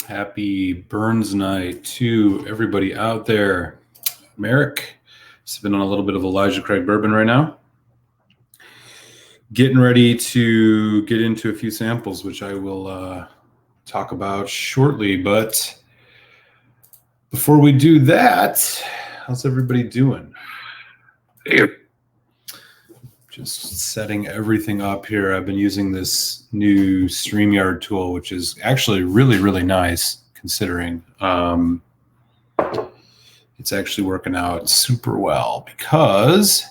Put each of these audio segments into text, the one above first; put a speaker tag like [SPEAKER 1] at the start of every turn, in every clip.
[SPEAKER 1] Happy Burns Night to everybody out there. Merrick, sipping on a little bit of Elijah Craig bourbon right now. Getting ready to get into a few samples, which I will talk about shortly. But before we do that, how's everybody doing?
[SPEAKER 2] Hey.
[SPEAKER 1] Just setting everything up here. I've been using this new StreamYard tool, which is actually really, really nice considering. It's actually working out super well because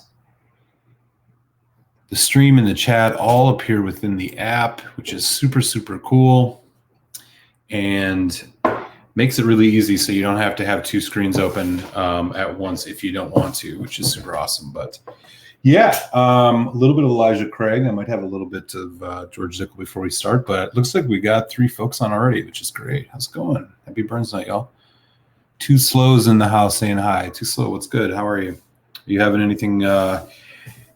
[SPEAKER 1] the stream and the chat all appear within the app, which is super, super cool and makes it really easy so you don't have to have two screens open at once if you don't want to, which is super awesome. But yeah, a little bit of Elijah Craig. I might have a little bit of George Dickel before we start, but it looks like we got 3 folks on already, which is great. How's it going? Happy Burns Night, y'all. Two Slows in the house saying hi. Too Slow, what's good? How are you? Are you having anything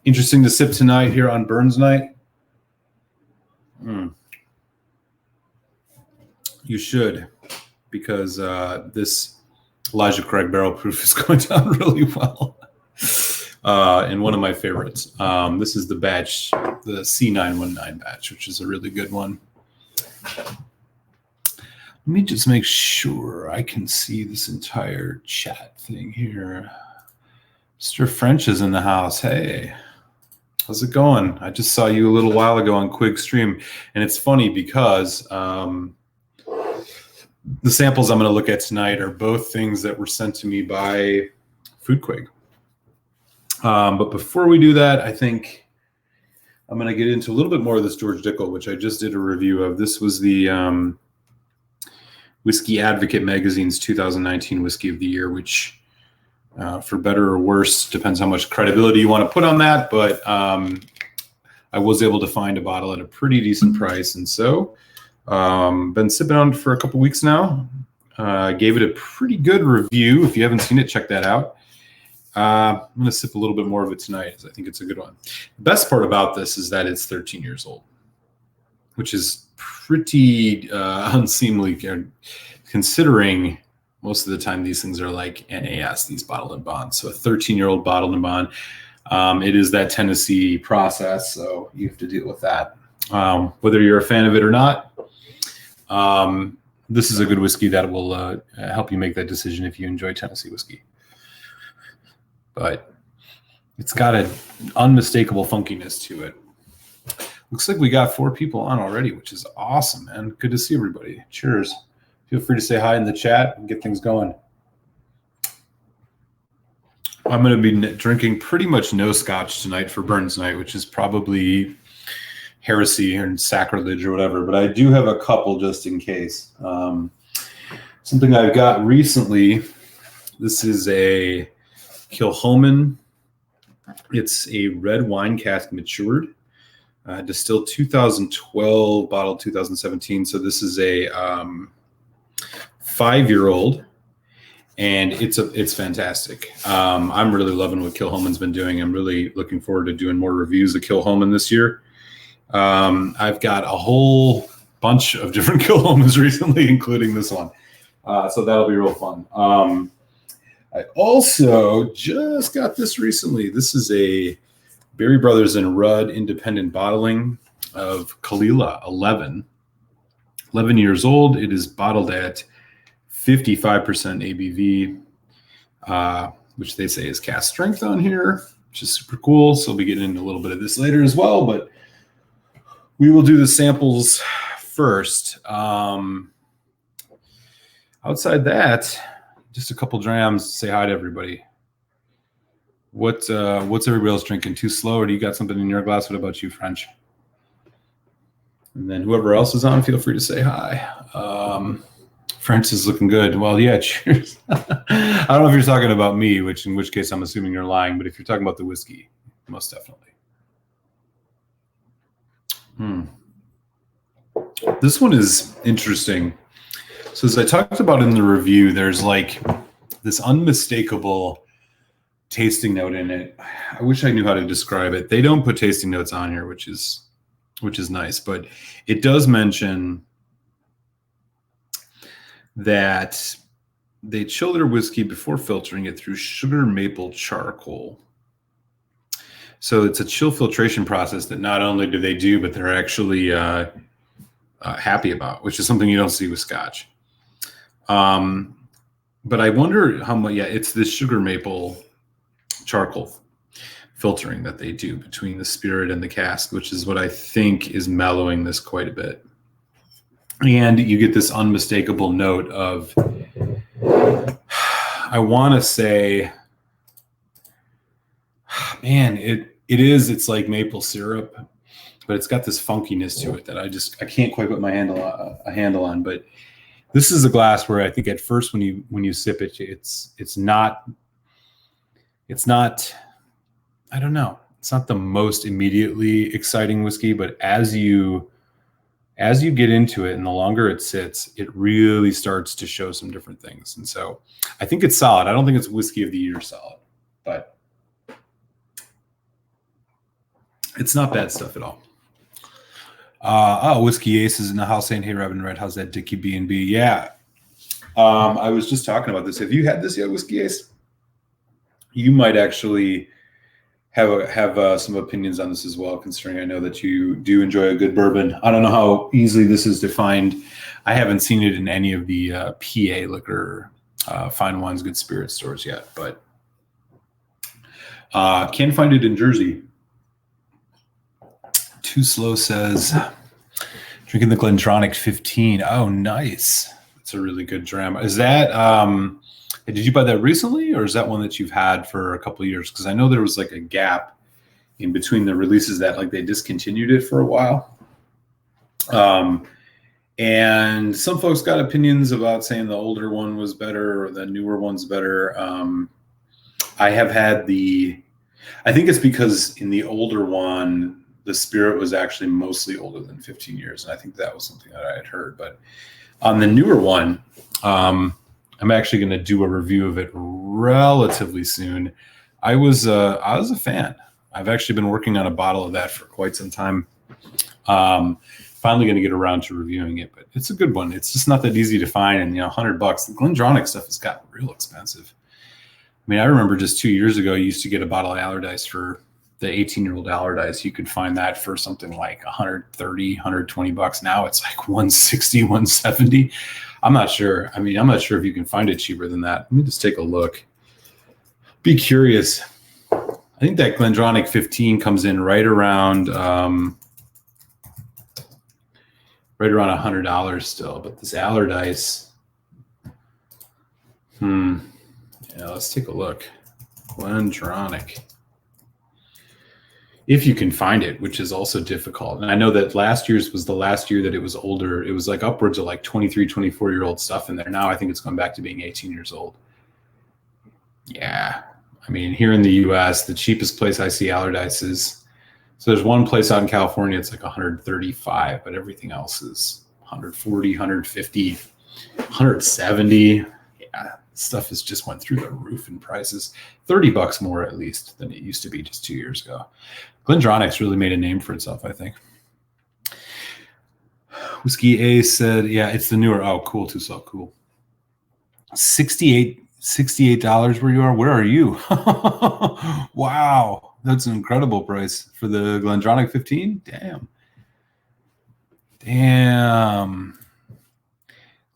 [SPEAKER 1] interesting to sip tonight here on Burns Night? You should, because this Elijah Craig Barrel Proof is going down really well. And one of my favorites. This is the batch, the C919 batch, which is a really good one. Let me just make sure I can see this entire chat thing here. Mr. French is in the house. Hey, how's it going? I just saw you a little while ago on Quig Stream. And it's funny because the samples I'm going to look at tonight are both things that were sent to me by Foodquig. But before we do that, I think I'm going to get into a little bit more of this George Dickel, which I just did a review of. This was the Whiskey Advocate Magazine's 2019 Whiskey of the Year, which for better or worse, depends how much credibility you want to put on that. But I was able to find a bottle at a pretty decent price. And so been sipping on it for a couple weeks now. Gave it a pretty good review. If you haven't seen it, check that out. I'm going to sip a little bit more of it tonight because I think it's a good one. The best part about this is that it's 13 years old, which is pretty unseemly considering most of the time these things are like NAS, these bottled and bond. So a 13-year-old bottled and bond. It is that Tennessee process, so you have to deal with that. Whether you're a fan of it or not, this is a good whiskey that will help you make that decision if you enjoy Tennessee whiskey. But it's got an unmistakable funkiness to it. Looks like we got 4 people on already, which is awesome, man. Good to see everybody. Cheers. Feel free to say hi in the chat and get things going. I'm going to be drinking pretty much no scotch tonight for Burns Night, which is probably heresy and sacrilege or whatever, but I do have a couple just in case. Something I've got recently, this is a Kilchoman. It's a red wine cask matured, distilled 2012, bottled 2017. So this is a 5-year-old, and it's fantastic. I'm really loving what Kilchoman's been doing. I'm really looking forward to doing more reviews of Kilchoman this year. I've got a whole bunch of different Kilchomans recently, including this one. So that'll be real fun. I also just got this recently. This is a Berry Brothers and Rudd independent bottling of Kalila 11 years old. It is bottled at 55% ABV, which they say is cask strength on here, which is super cool. So we'll be getting into a little bit of this later as well, but we will do the samples first. Outside that, just a couple drams to say hi to everybody. What's everybody else drinking? Too Slow, or do you got something in your glass? What about you, French? And then whoever else is on, feel free to say hi. French is looking good. Well, yeah, cheers. I don't know if you're talking about me, in which case I'm assuming you're lying, but if you're talking about the whiskey, most definitely. This one is interesting. So as I talked about in the review, there's like this unmistakable tasting note in it. I wish I knew how to describe it. They don't put tasting notes on here, which is nice, but it does mention that they chill their whiskey before filtering it through sugar maple charcoal. So it's a chill filtration process that not only do they do, but they're actually happy about, which is something you don't see with Scotch. But I wonder how much, it's this sugar maple charcoal filtering that they do between the spirit and the cask, which is what I think is mellowing this quite a bit. And you get this unmistakable note of, I want to say, man, it's like maple syrup, but it's got this funkiness to it that I can't quite put my a handle on. But this is a glass where I think at first when you sip it, it's not, I don't know, it's not the most immediately exciting whiskey, but as you get into it and the longer it sits, it really starts to show some different things. And so I think it's solid. I don't think it's whiskey of the year solid, but it's not bad stuff at all. Whiskey Ace is in the house saying, "Hey, Robin Red, how's that Dickie B&B?" Yeah. I was just talking about this. Have you had this yet, Whiskey Ace? You might actually have some opinions on this as well, considering I know that you do enjoy a good bourbon. I don't know how easily this is defined. I haven't seen it in any of the PA liquor, fine wines, good spirits stores yet, but can find it in Jersey. Too Slow says, drinking the Glendronach 15. Oh, nice. It's a really good dram. Is that, did you buy that recently, or is that one that you've had for a couple of years? Because I know there was like a gap in between the releases that like they discontinued it for a while. And some folks got opinions about saying the older one was better or the newer one's better. I have had I think it's because in the older one, the spirit was actually mostly older than 15 years. And I think that was something that I had heard. But on the newer one, I'm actually going to do a review of it relatively soon. I was a fan. I've actually been working on a bottle of that for quite some time. Finally going to get around to reviewing it, but it's a good one. It's just not that easy to find. And, $100, the Glendronach stuff has gotten real expensive. I mean, I remember just 2 years ago, you used to get a bottle of Allardyce for the 18-year-old Allardyce. You could find that for something like $130, $120. Now it's like $160, $170. I'm not sure. I'm not sure if you can find it cheaper than that. Let me just take a look. Be curious. I think that Glendronach 15 comes in right around $100 still. But this Allardyce, let's take a look. Glendronach, if you can find it, which is also difficult. And I know that last year's was the last year that it was older. It was like upwards of like 23, 24-year-old stuff in there. Now I think it's gone back to being 18 years old. Yeah. I mean, here in the US, the cheapest place I see Allardyce is, so there's one place out in California, it's like 135, but everything else is 140, 150, 170. Yeah. Stuff has just went through the roof in prices. $30 more at least than it used to be just 2 years ago. Glendronach's really made a name for itself, I think. Whiskey Ace said, yeah, it's the newer. Oh, cool. Too so cool. $68 where you are. Where are you? Wow. That's an incredible price for the Glendronach 15. Damn.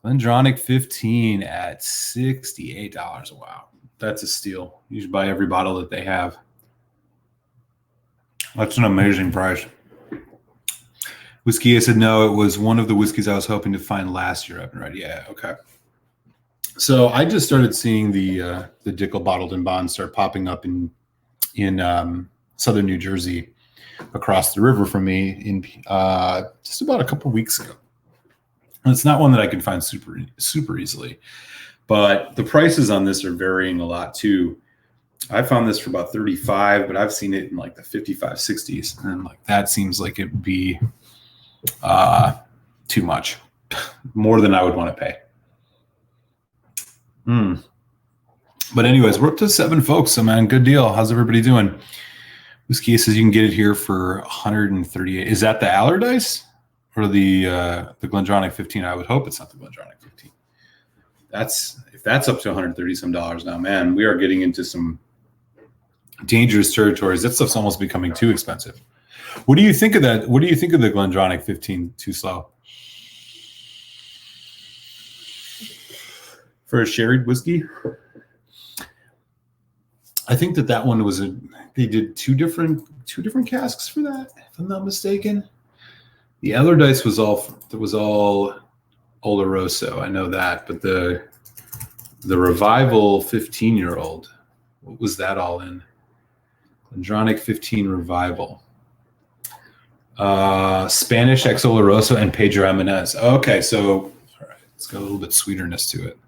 [SPEAKER 1] Glendronach 15 at $68. Wow. That's a steal. You should buy every bottle that they have. That's an amazing price. Whiskey, I said, no, it was one of the whiskeys I was hoping to find last year. I've been right. Yeah, okay. So I just started seeing the Dickel bottled in bond start popping up in southern New Jersey across the river from me in just about a couple weeks ago. And it's not one that I can find super easily, but the prices on this are varying a lot too. I found this for about 35, but I've seen it in like the 55, 60s. And like that seems like it would be too much, more than I would want to pay. But anyways, we're up to 7 folks. So man, good deal. How's everybody doing? Whiskey says you can get it here for 138. Is that the Allardyce or the Glendronach 15? I would hope it's not the Glendronach 15. if that's up to 130 some dollars now, man, we are getting into some dangerous territories. That stuff's almost becoming too expensive. What do you think of that? What do you think of the Glendronach 15 Too Slow? For a sherried whiskey? I think that one was they did two different casks for that, if I'm not mistaken. The Allardyce was all Oloroso. I know that, but the Revival 15-year-old, what was that all in? Glendronach 15 Revival. Spanish ex Oloroso and Pedro Jimenez. Okay, so all right, it's got a little bit sweeterness to it.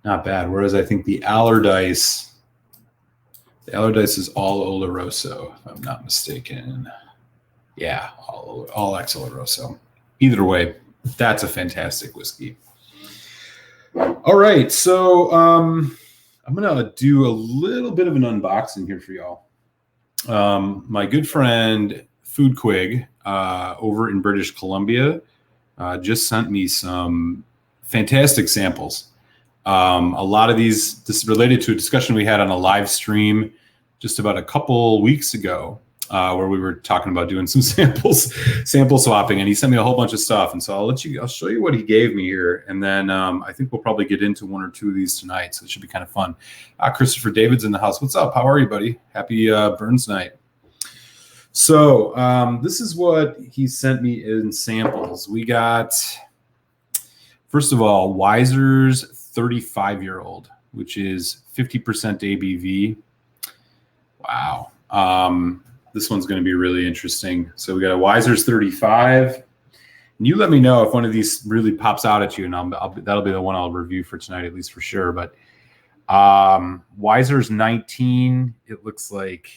[SPEAKER 1] Not bad. Whereas I think the Allardyce is all Oloroso, if I'm not mistaken. Yeah, all ex Oloroso. Either way, that's a fantastic whiskey. All right, so I'm gonna do a little bit of an unboxing here for y'all. My good friend Foodquig over in British Columbia just sent me some fantastic samples. A lot of these, this is related to a discussion we had on a live stream just about a couple weeks ago, where we were talking about doing some sample swapping, and he sent me a whole bunch of stuff. And so I'll show you what he gave me here. And then I think we'll probably get into one or two of these tonight. So it should be kind of fun. Christopher David's in the house. What's up? How are you, buddy? Happy Burns night. So this is what he sent me in samples. We got, first of all, Weiser's 35-year-old, which is 50% ABV. Wow. This one's going to be really interesting. So we got a Weiser's 35. And you let me know if one of these really pops out at you, and that'll be the one I'll review for tonight, at least for sure. But Weiser's 19. It looks like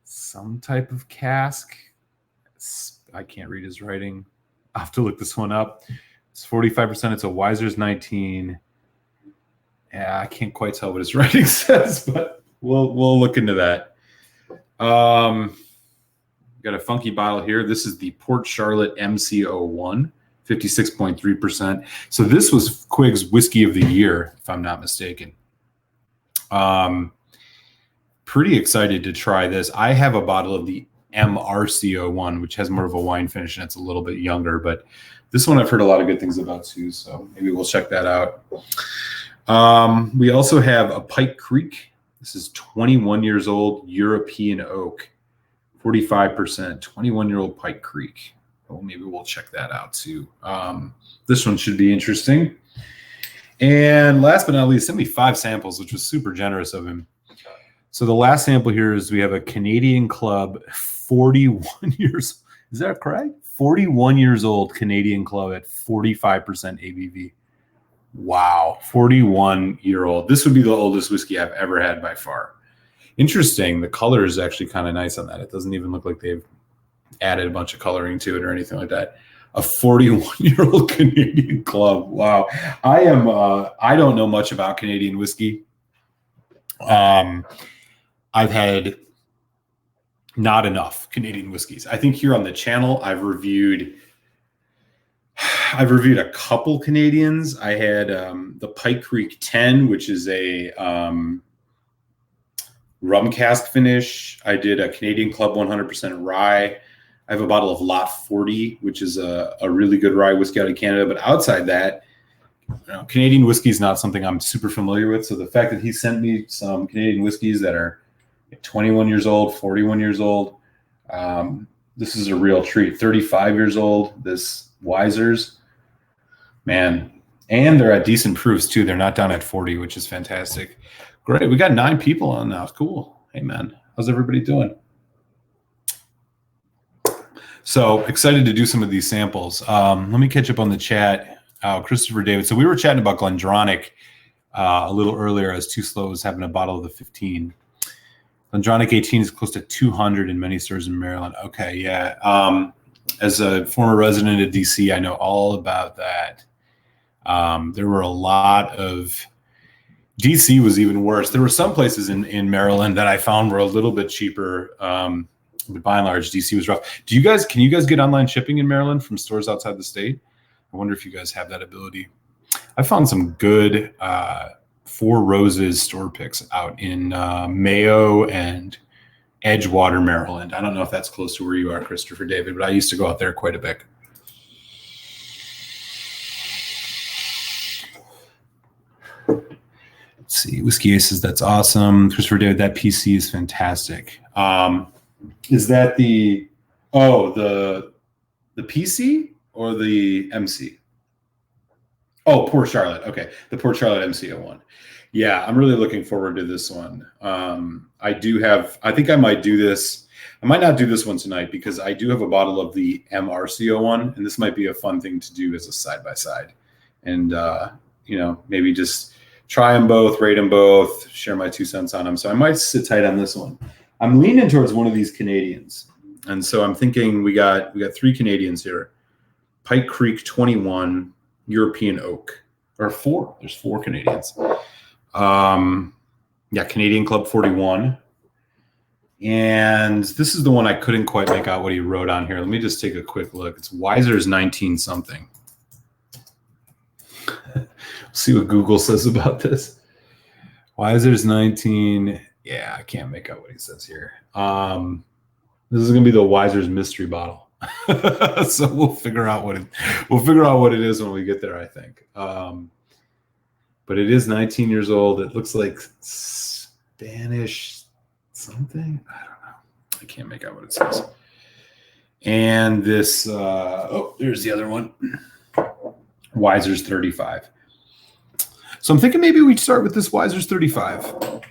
[SPEAKER 1] some type of cask. I can't read his writing. I'll have to look this one up. It's 45%. It's a Weiser's 19. Yeah, I can't quite tell what his writing says, but we'll look into that. Got a funky bottle here. This is the Port Charlotte MC01, 56.3%. So this was Quig's Whiskey of the Year, if I'm not mistaken. Pretty excited to try this. I have a bottle of the MRC01, which has more of a wine finish and it's a little bit younger, but this one I've heard a lot of good things about too, so maybe we'll check that out. We also have a Pike Creek. This is 21 years old, European oak, 45%, 21-year-old Pike Creek. Well, maybe we'll check that out too. This one should be interesting. And last but not least, sent me 5 samples, which was super generous of him. So the last sample here is we have a Canadian Club, 41 years. Is that correct? 41 years old Canadian Club at 45% ABV. Wow, 41-year-old. This would be the oldest whiskey I've ever had by far. Interesting. The color is actually kind of nice on that. It doesn't even look like they've added a bunch of coloring to it or anything like that. A 41-year-old Canadian Club. Wow. I don't know much about Canadian whiskey. I've had not enough Canadian whiskeys. I think here on the channel, I've reviewed a couple Canadians. I had the Pike Creek 10, which is a rum cask finish. I did a Canadian Club 100% rye. I have a bottle of Lot 40, which is a really good rye whiskey out of Canada. But outside that, Canadian whiskey is not something I'm super familiar with. So the fact that he sent me some Canadian whiskeys that are 21 years old, 41 years old, this is a real treat. 35 years old, this Weiser's, man. And they're at decent proofs too. They're not down at 40, which is fantastic. Great. We got 9 people on now. Cool. Hey, man. How's everybody doing? So excited to do some of these samples. Let me catch up on the chat. Christopher David. So we were chatting about Glendronach a little earlier as Too Slow was having a bottle of the 15. Glendronach 18 is close to 200 in many stores in Maryland. Okay, yeah. As a former resident of DC, I know all about that. There were a lot of DC was even worse. There were some places in Maryland that I found were a little bit cheaper. But by and large, DC was rough. Can you guys get online shipping in Maryland from stores outside the state? I wonder if you guys have that ability. I found some good Four Roses store picks out in Mayo and Edgewater, Maryland. I don't know if that's close to where you are, Christopher David, but I used to go out there quite a bit. Let's see, Whiskey Aces, that's awesome. Christopher David, that PC is fantastic. Is that the PC or the MC? Oh, Port Charlotte. Okay, the Port Charlotte MC01. Yeah, I'm really looking forward to this one. I think I might do this. I might not do this one tonight because I do have a bottle of the MRC01, and this might be a fun thing to do as a side-by-side. And, maybe just try them both, rate them both, share my 2 cents on them. So I might sit tight on this one. I'm leaning towards one of these Canadians. And so I'm thinking we got 3 Canadians here. Pike Creek 21, European Oak, or 4. There's 4 Canadians. Canadian Club 41. And this is the one I couldn't quite make out what he wrote on here. Let me just take a quick look. It's Weiser's 19 something. See what Google says about this. Weiser's 19. Yeah, I can't make out what he says here. This is gonna be the Weiser's mystery bottle. So we'll figure out what it is when we get there, I think. But it is 19 years old. It looks like Spanish something. I don't know. I can't make out what it says. And this, there's the other one. Weiser's 35. So I'm thinking maybe we start with this Weiser's 35. I'm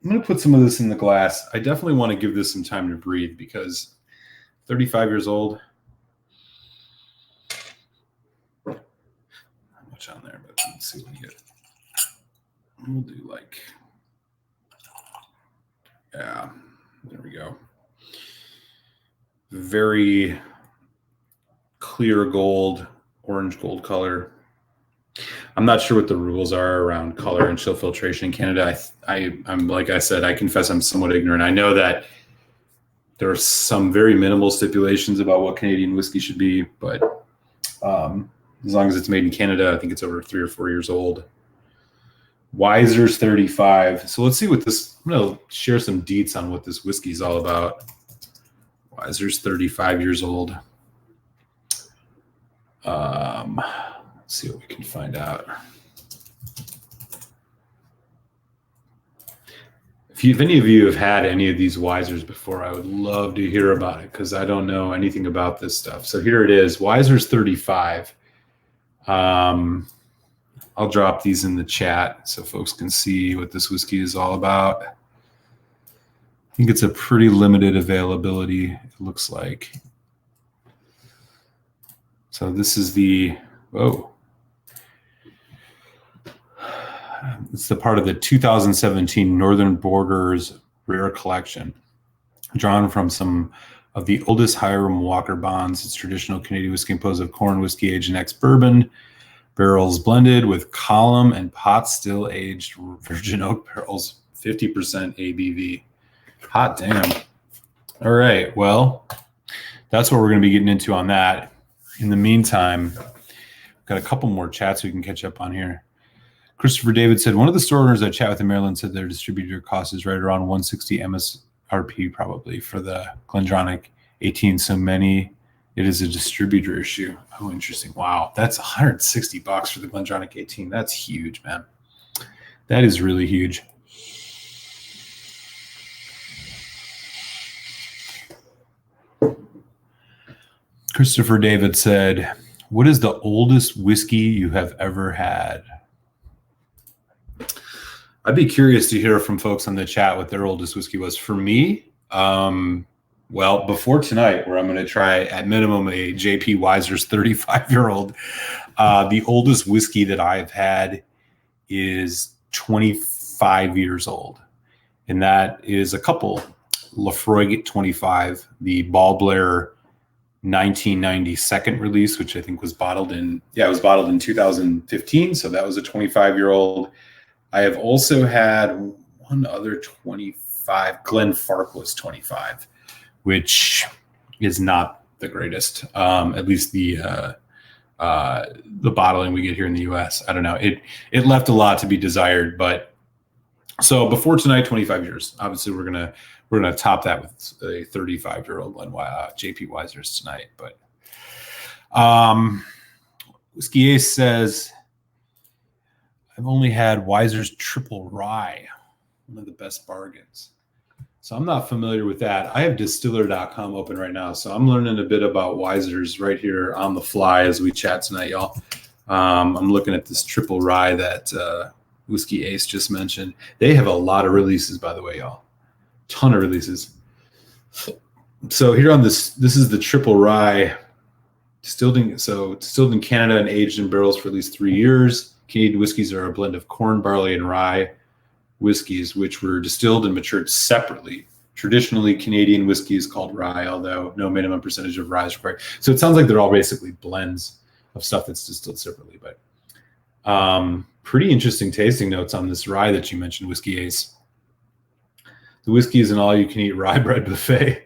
[SPEAKER 1] going to put some of this in the glass. I definitely want to give this some time to breathe because 35 years old. Not much on there, but let's see what we get. We'll do there we go. Very clear gold, orange gold color. I'm not sure what the rules are around color and chill filtration in Canada. I'm like I said, I confess I'm somewhat ignorant. I know that there are some very minimal stipulations about what Canadian whiskey should be, but as long as it's made in Canada, I think it's over 3 or 4 years old. Weiser's 35. So let's see what this, I'm going to share some deets on what this whiskey is all about. Weiser's 35 years old. Let's see what we can find out. If any of you have had any of these Weisers before, I would love to hear about it because I don't know anything about this stuff. So here it is, Weiser's 35. I'll drop these in the chat so folks can see what this whiskey is all about. I think it's a pretty limited availability, it looks like. So this is it's the part of the 2017 Northern Borders Rare Collection, drawn from some of the oldest Hiram Walker bonds. It's traditional Canadian whiskey composed of corn whiskey aged in ex-bourbon barrels blended with column and pot still aged virgin oak barrels, 50% ABV. Hot damn. All right, well, that's what we're going to be getting into on that. In the meantime, we've got a couple more chats we can catch up on here. Christopher David said, one of the store owners I chat with in Maryland said their distributor cost is right around 160 MSRP probably for the Glendronach 18. So many, it is a distributor issue. Oh, interesting. Wow. That's $160 for the Glendronach 18. That's huge, man. That is really huge. Christopher David said, what is the oldest whiskey you have ever had? I'd be curious to hear from folks on the chat what their oldest whiskey was. For me, well, before tonight, where I'm going to try at minimum a JP Weiser's 35-year-old, the oldest whiskey that I've had is 25 years old. And that is a couple. Lafroig 25, the Ball Blair 1990 second release, which I think was bottled in 2015. So that was a 25-year-old. I have also had one other 25, Glen Farquhar's 25, which is not the greatest. At least the the bottling we get here in the U.S. I don't know. It left a lot to be desired, but so before tonight, 25 years. Obviously, we're gonna top that with a 35-year-old JP Weisers tonight. But Whiskey Ace says, I've only had Weiser's Triple Rye, one of the best bargains. So I'm not familiar with that. I have distiller.com open right now. So I'm learning a bit about Weiser's right here on the fly as we chat tonight, y'all. I'm looking at this Triple Rye that Whiskey Ace just mentioned. They have a lot of releases, by the way, y'all. Ton of releases. So here on this is the Triple Rye distilled in Canada and aged in barrels for at least 3 years. Canadian whiskeys are a blend of corn, barley, and rye whiskeys, which were distilled and matured separately. Traditionally, Canadian whiskey is called rye, although no minimum percentage of rye is required. So it sounds like they're all basically blends of stuff that's distilled separately. But pretty interesting tasting notes on this rye that you mentioned, Whiskey Ace. The whiskey is an all-you-can-eat rye bread buffet.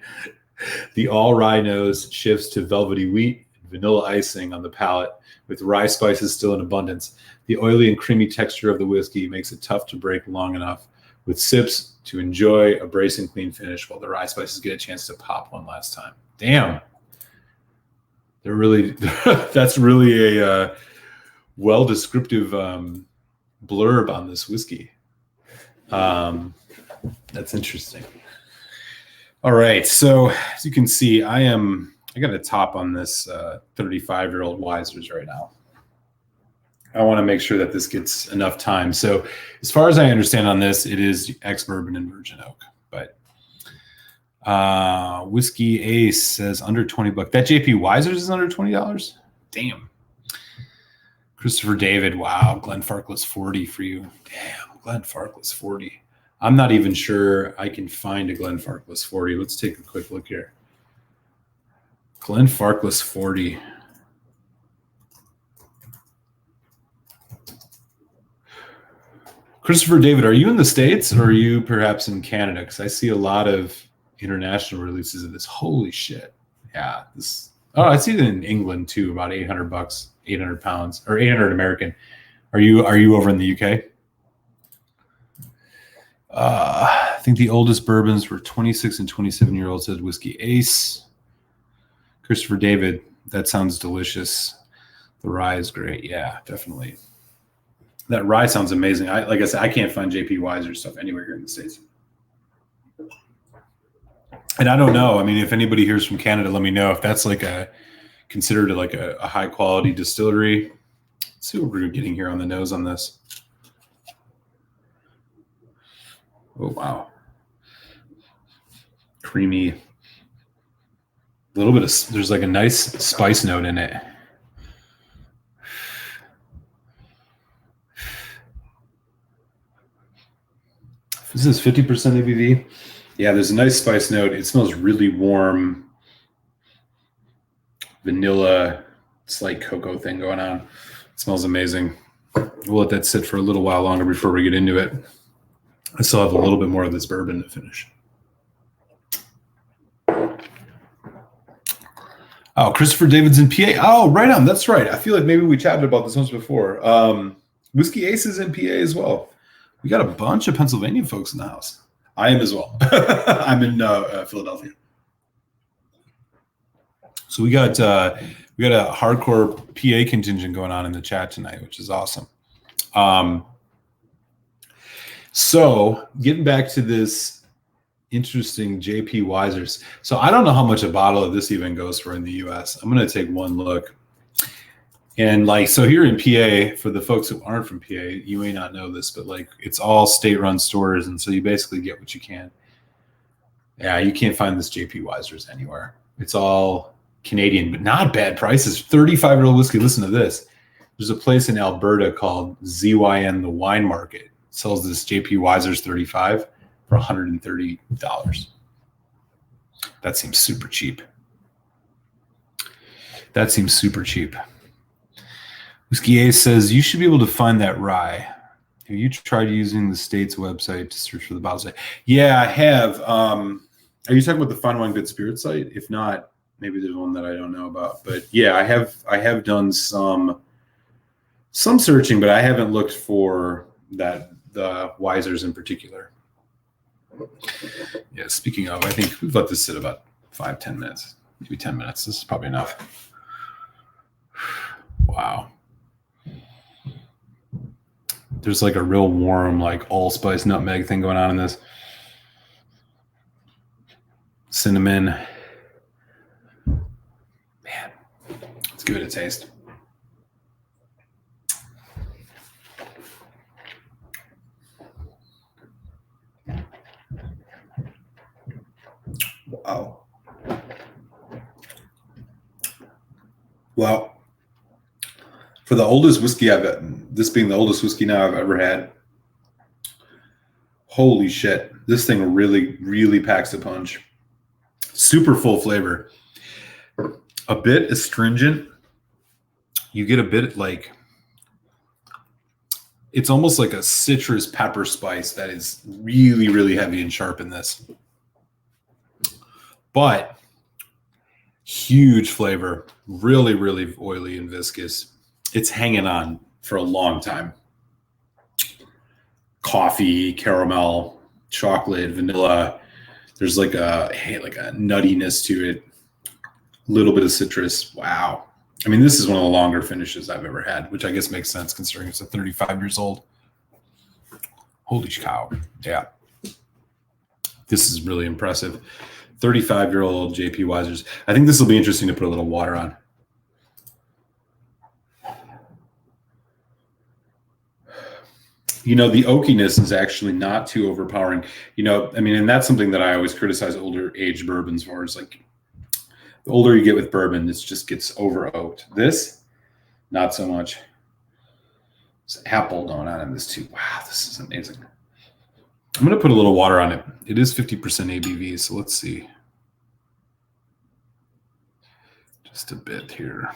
[SPEAKER 1] The all-rye nose shifts to velvety wheat and vanilla icing on the palate, with rye spices still in abundance. The oily and creamy texture of the whiskey makes it tough to break long enough with sips to enjoy a bracing clean finish while the rye spices get a chance to pop one last time. Damn. They're really, that's really a well-descriptive blurb on this whiskey. That's interesting. All right. So as you can see, I got a top on this 35-year-old Weiser's right now. I want to make sure that this gets enough time. So as far as I understand on this, it is ex-bourbon and virgin oak. But Whiskey Ace says under $20. That JP Weiser's is under $20? Damn. Christopher David, wow. Glenfarclas 40 for you. Damn, Glenfarclas 40. I'm not even sure I can find a Glenfarclas 40. Let's take a quick look here. Glenfarclas 40. Christopher David, are you in the States or are you perhaps in Canada? Because I see a lot of international releases of this. Holy shit. Yeah. I see it in England too, about $800, 800 pounds, or 800 American. Are you over in the UK? I think the oldest bourbons were 26 and 27-year-olds, said Whiskey Ace. Christopher David, that sounds delicious. The rye is great. Yeah, definitely. That rye sounds amazing. Like I said, I can't find JP Weiser stuff anywhere here in the States. And I don't know. I mean, if anybody hears from Canada, let me know if that's considered a high quality distillery. Let's see what we're getting here on the nose on this. Oh, wow. Creamy. A little bit there's like a nice spice note in it. This is 50% ABV. Yeah, there's a nice spice note. It smells really warm. Vanilla, slight cocoa thing going on. It smells amazing. We'll let that sit for a little while longer before we get into it. I still have a little bit more of this bourbon to finish. Oh, Christopher David's in PA. Oh, right on. That's right. I feel like maybe we chatted about this once before. Whiskey Ace is in PA as well. We got a bunch of Pennsylvania folks in the house. I am as well. I'm in Philadelphia. So we got a hardcore PA contingent going on in the chat tonight, which is awesome. So getting back to this interesting JP Weiser's. So I don't know how much a bottle of this even goes for in the US. I'm going to take one look. And so here in PA, for the folks who aren't from PA, you may not know this, but it's all state-run stores, and so you basically get what you can. Yeah, you can't find this JP Weiser's anywhere. It's all Canadian, but not bad prices. 35-year-old whiskey. Listen to this. There's a place in Alberta called ZYN, the Wine Market. It sells this JP Weiser's 35 for $130. That seems super cheap. Whiskey Ace says, you should be able to find that rye. Have you tried using the state's website to search for the bottle site? Yeah, I have. Are you talking about the Fine Wine Good Spirit site? If not, Maybe there's one that I don't know about. But yeah, I have done some searching, but I haven't looked for the Weisers in particular. Yeah, speaking of, I think we've let this sit about 5-10 minutes, maybe 10 minutes. This is probably enough. Wow. There's like a real warm, like allspice nutmeg thing going on in this. Cinnamon. Man, let's give it a taste. Wow. Well, for the oldest whiskey this being the oldest whiskey now I've ever had, holy shit, this thing really, really packs a punch. Super full flavor. A bit astringent. You get a bit like, it's almost like a citrus pepper spice that is really, really heavy and sharp in this. But huge flavor, really, really oily and viscous. It's hanging on for a long time. Coffee, caramel, chocolate, vanilla. There's like a nuttiness to it. A little bit of citrus. Wow. I mean, this is one of the longer finishes I've ever had, which I guess makes sense considering it's 35 years old. Holy cow. Yeah. This is really impressive. 35-year-old JP Weisers. I think this will be interesting to put a little water on. You know, the oakiness is actually not too overpowering. You know, I mean, and that's something that I always criticize older aged bourbons for, is like the older you get with bourbon, this just gets over oaked. This, not so much. There's apple going on in this too. Wow, this is amazing. I'm going to put a little water on it. It is 50% ABV, so let's see. Just a bit here.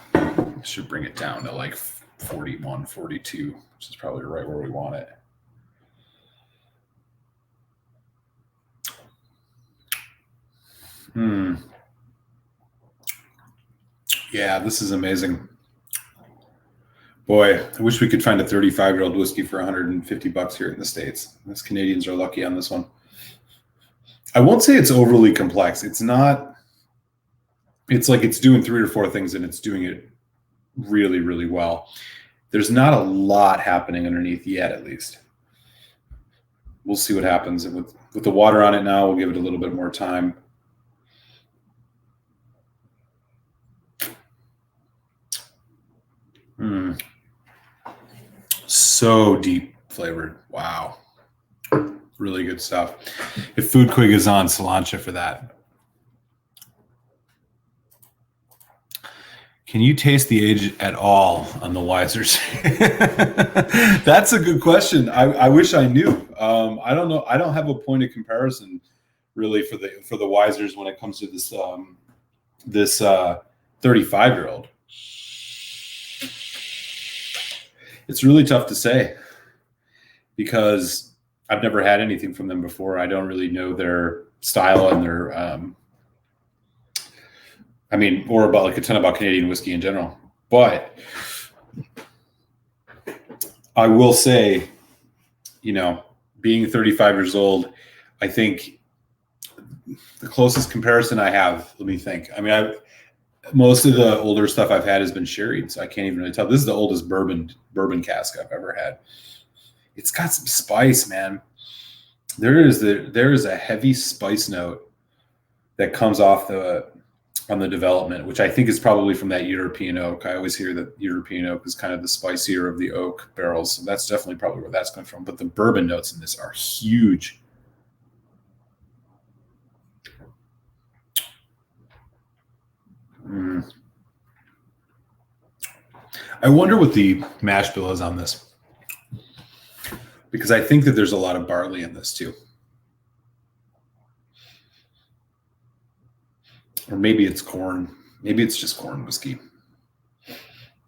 [SPEAKER 1] Should bring it down to like 41, 42, which is probably right where we want it. Yeah, this is amazing. Boy, I wish we could find a 35-year-old whiskey for $150 here in the States. Us Canadians are lucky on this one. I won't say it's overly complex. It's not. It's like it's doing 3 or 4 things and it's doing it really, really well. There's not a lot happening underneath yet, at least. We'll see what happens. And with the water on it now, we'll give it a little bit more time. So deep flavored. Wow. Really good stuff. If Foodquig is on, cilantro for that. Can you taste the age at all on the Weisers? That's a good question. I wish I knew. I don't know. I don't have a point of comparison really for the Weisers when it comes to this 35-year-old. It's really tough to say because I've never had anything from them before. I don't really know their style and their or about like a ton about Canadian whiskey in general. But I will say, you know, being 35 years old, I think the closest comparison I have, let me think. I mean, most of the older stuff I've had has been sherried, so I can't even really tell. This is the oldest bourbon cask I've ever had. It's got some spice, man. There is a heavy spice note that comes off on the development, which I think is probably from that European oak. I always hear that European oak is kind of the spicier of the oak barrels, so that's definitely probably where that's coming from. But the bourbon notes in this are huge. I wonder what the mash bill is on this, because I think that there's a lot of barley in this too. Or maybe it's corn. Maybe it's just corn whiskey.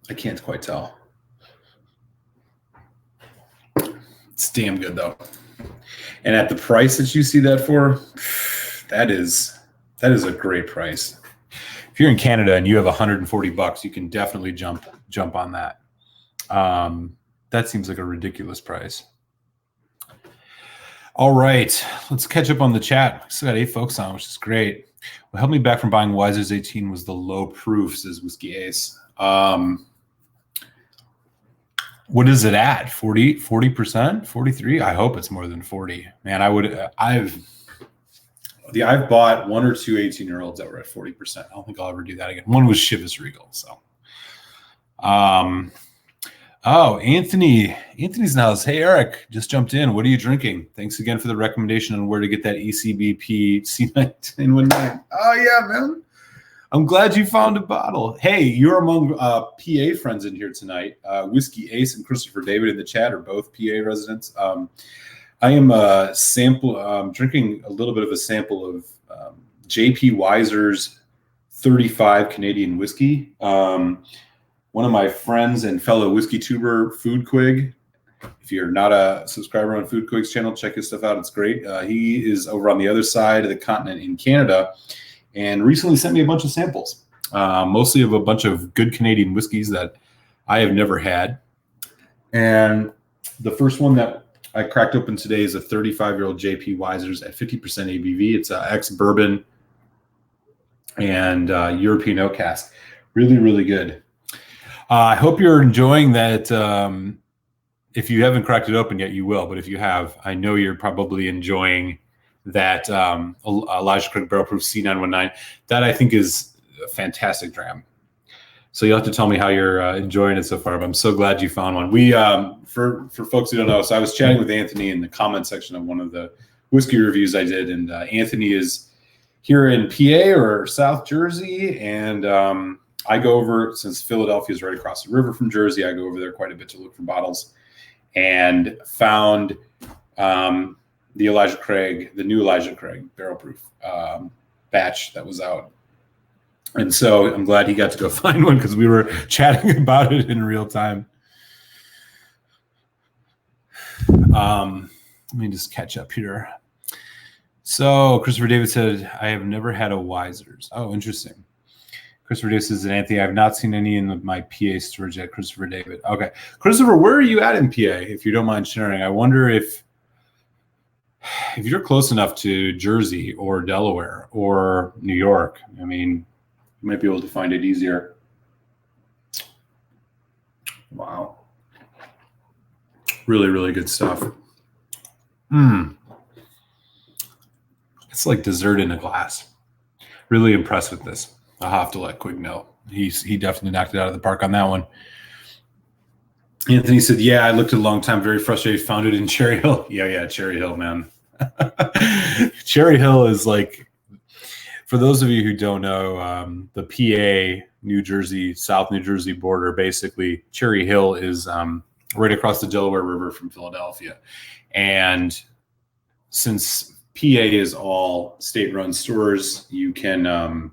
[SPEAKER 1] I can't quite tell. It's damn good though. And at the price that you see that for, that is a great price. If if you're in Canada and you have $140, you can definitely jump on that. That seems like a ridiculous price. All right, let's catch up on the chat. We still got 8 folks on, which is great. What held me back from buying Wiser's 18 was the low proof, says Whiskey Ace. What is it at? 40%? 43? I hope it's more than 40. Man, I've bought 1 or 2 18-year-olds that were at 40%. I don't think I'll ever do that again. One was Chivas Regal. So, Anthony's in the house. Hey, Eric, just jumped in. What are you drinking? Thanks again for the recommendation on where to get that ECBP C1919. Oh, yeah, man. I'm glad you found a bottle. Hey, you're among PA friends in here tonight. Whiskey Ace and Christopher David in the chat are both PA residents. I am drinking a little bit of a sample of JP Weiser's 35 Canadian whiskey. One of my friends and fellow whiskey tuber, Foodquig. If you're not a subscriber on Foodquig's channel, check his stuff out. It's great. He is over on the other side of the continent in Canada and recently sent me a bunch of samples, mostly of a bunch of good Canadian whiskeys that I have never had. And the first one that I cracked open today is a 35-year-old JP Weiser's at 50% ABV. It's an ex-bourbon and European oak cask. Really, really good. I hope you're enjoying that. If you haven't cracked it open yet, you will. But if you have, I know you're probably enjoying that Elijah Craig Barrel Proof C919. That I think is a fantastic dram. So you'll have to tell me how you're enjoying it so far. But I'm so glad you found one. We, for folks who don't know, so I was chatting with Anthony in the comment section of one of the whiskey reviews I did. And Anthony is here in PA or South Jersey. And I go over, since Philadelphia is right across the river from Jersey, I go over there quite a bit to look for bottles and found the Elijah Craig, the new Elijah Craig Barrel Proof batch that was out. And so I'm glad he got to go find one because we were chatting about it in real time. Let me just catch up here. So Christopher David said, I have never had a Wiser's. Oh, interesting. Christopher David says, Anthony, I've not seen any in my PA storage yet. Christopher David. Okay. Christopher, where are you at in PA, if you don't mind sharing? I wonder if you're close enough to Jersey or Delaware or New York. I mean, you might be able to find it easier. Wow. Really, really good stuff. It's like dessert in a glass. Really impressed with this. I'll have to let Quig know. He definitely knocked it out of the park on that one. Anthony said, yeah, I looked at a long time, very frustrated, found it in Cherry Hill. Yeah, Cherry Hill, man. Cherry Hill is like, for those of you who don't know, the PA, New Jersey, South New Jersey border, basically, Cherry Hill is right across the Delaware River from Philadelphia. And since PA is all state-run stores, you can,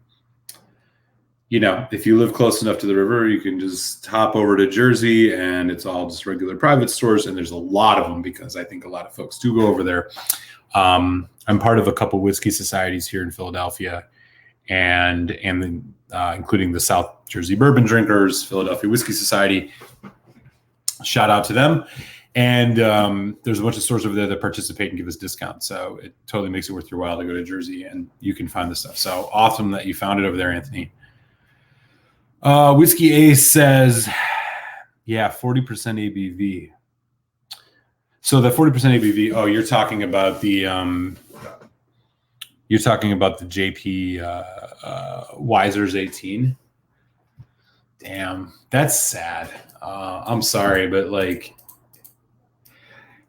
[SPEAKER 1] if you live close enough to the river, you can just hop over to Jersey and it's all just regular private stores. And there's a lot of them because I think a lot of folks do go over there. I'm part of a couple whiskey societies here in Philadelphia and including the South Jersey Bourbon Drinkers, Philadelphia Whiskey Society. Shout out to them. And there's a bunch of stores over there that participate and give us discounts. So it totally makes it worth your while to go to Jersey and you can find the stuff. So awesome that you found it over there, Anthony. Whiskey Ace says, yeah, 40% ABV. So the 40% ABV, oh, you're talking about the JP Weiser's 18. Damn, that's sad. I'm sorry, but like,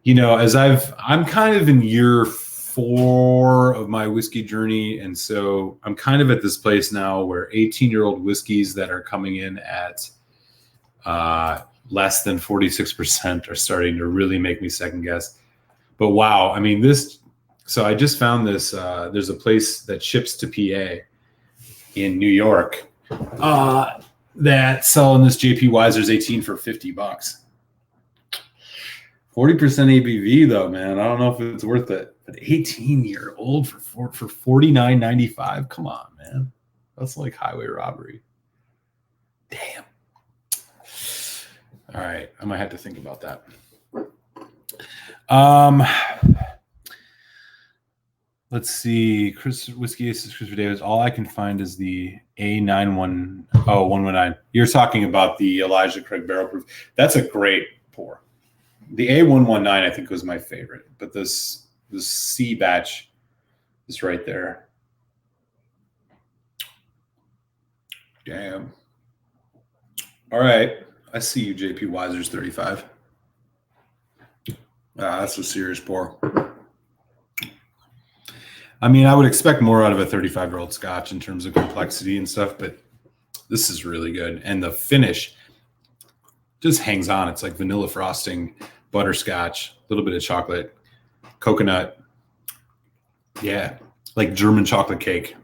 [SPEAKER 1] as I'm kind of in year 4 of my whiskey journey. And so I'm kind of at this place now where 18-year-old whiskeys that are coming in at less than 46% are starting to really make me second guess. But wow, I mean, so I just found this, there's a place that ships to PA in New York that's selling this JP Weiser's 18 for $50. 40% ABV though, man. I don't know if it's worth it. But 18-year-old for $49.95. Come on, man. That's like highway robbery. Damn. All right, I might have to think about that. Let's see. Chris Whiskey Aces, Christopher Davis. All I can find is the A119. You're talking about the Elijah Craig Barrel Proof. That's a great pour. The A119, I think, was my favorite, but this C batch is right there. Damn. All right. I see you, JP Weiser's 35. That's a serious pour. I mean, I would expect more out of a 35-year-old Scotch in terms of complexity and stuff, but this is really good. And the finish just hangs on. It's like vanilla frosting, butterscotch, a little bit of chocolate, coconut. Yeah, like German chocolate cake.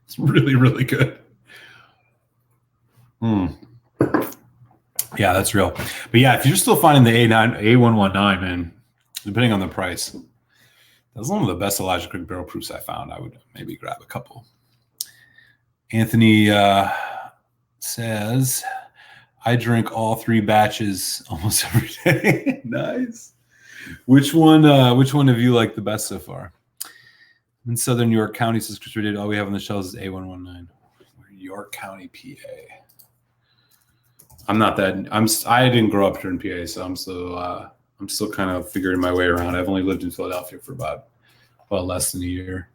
[SPEAKER 1] It's really, really good. Yeah, that's real. But yeah, if you're still finding the A119, man, depending on the price, that's one of the best Elijah Craig Barrel Proofs I found. I would maybe grab a couple. Anthony says, I drink all 3 batches almost every day. Nice. Which one have you liked the best so far? In Southern York County, says Chris Reddit, all we have on the shelves is A119. York County, PA. I didn't grow up here in PA, so I'm still kind of figuring my way around. I've only lived in Philadelphia for about less than a year.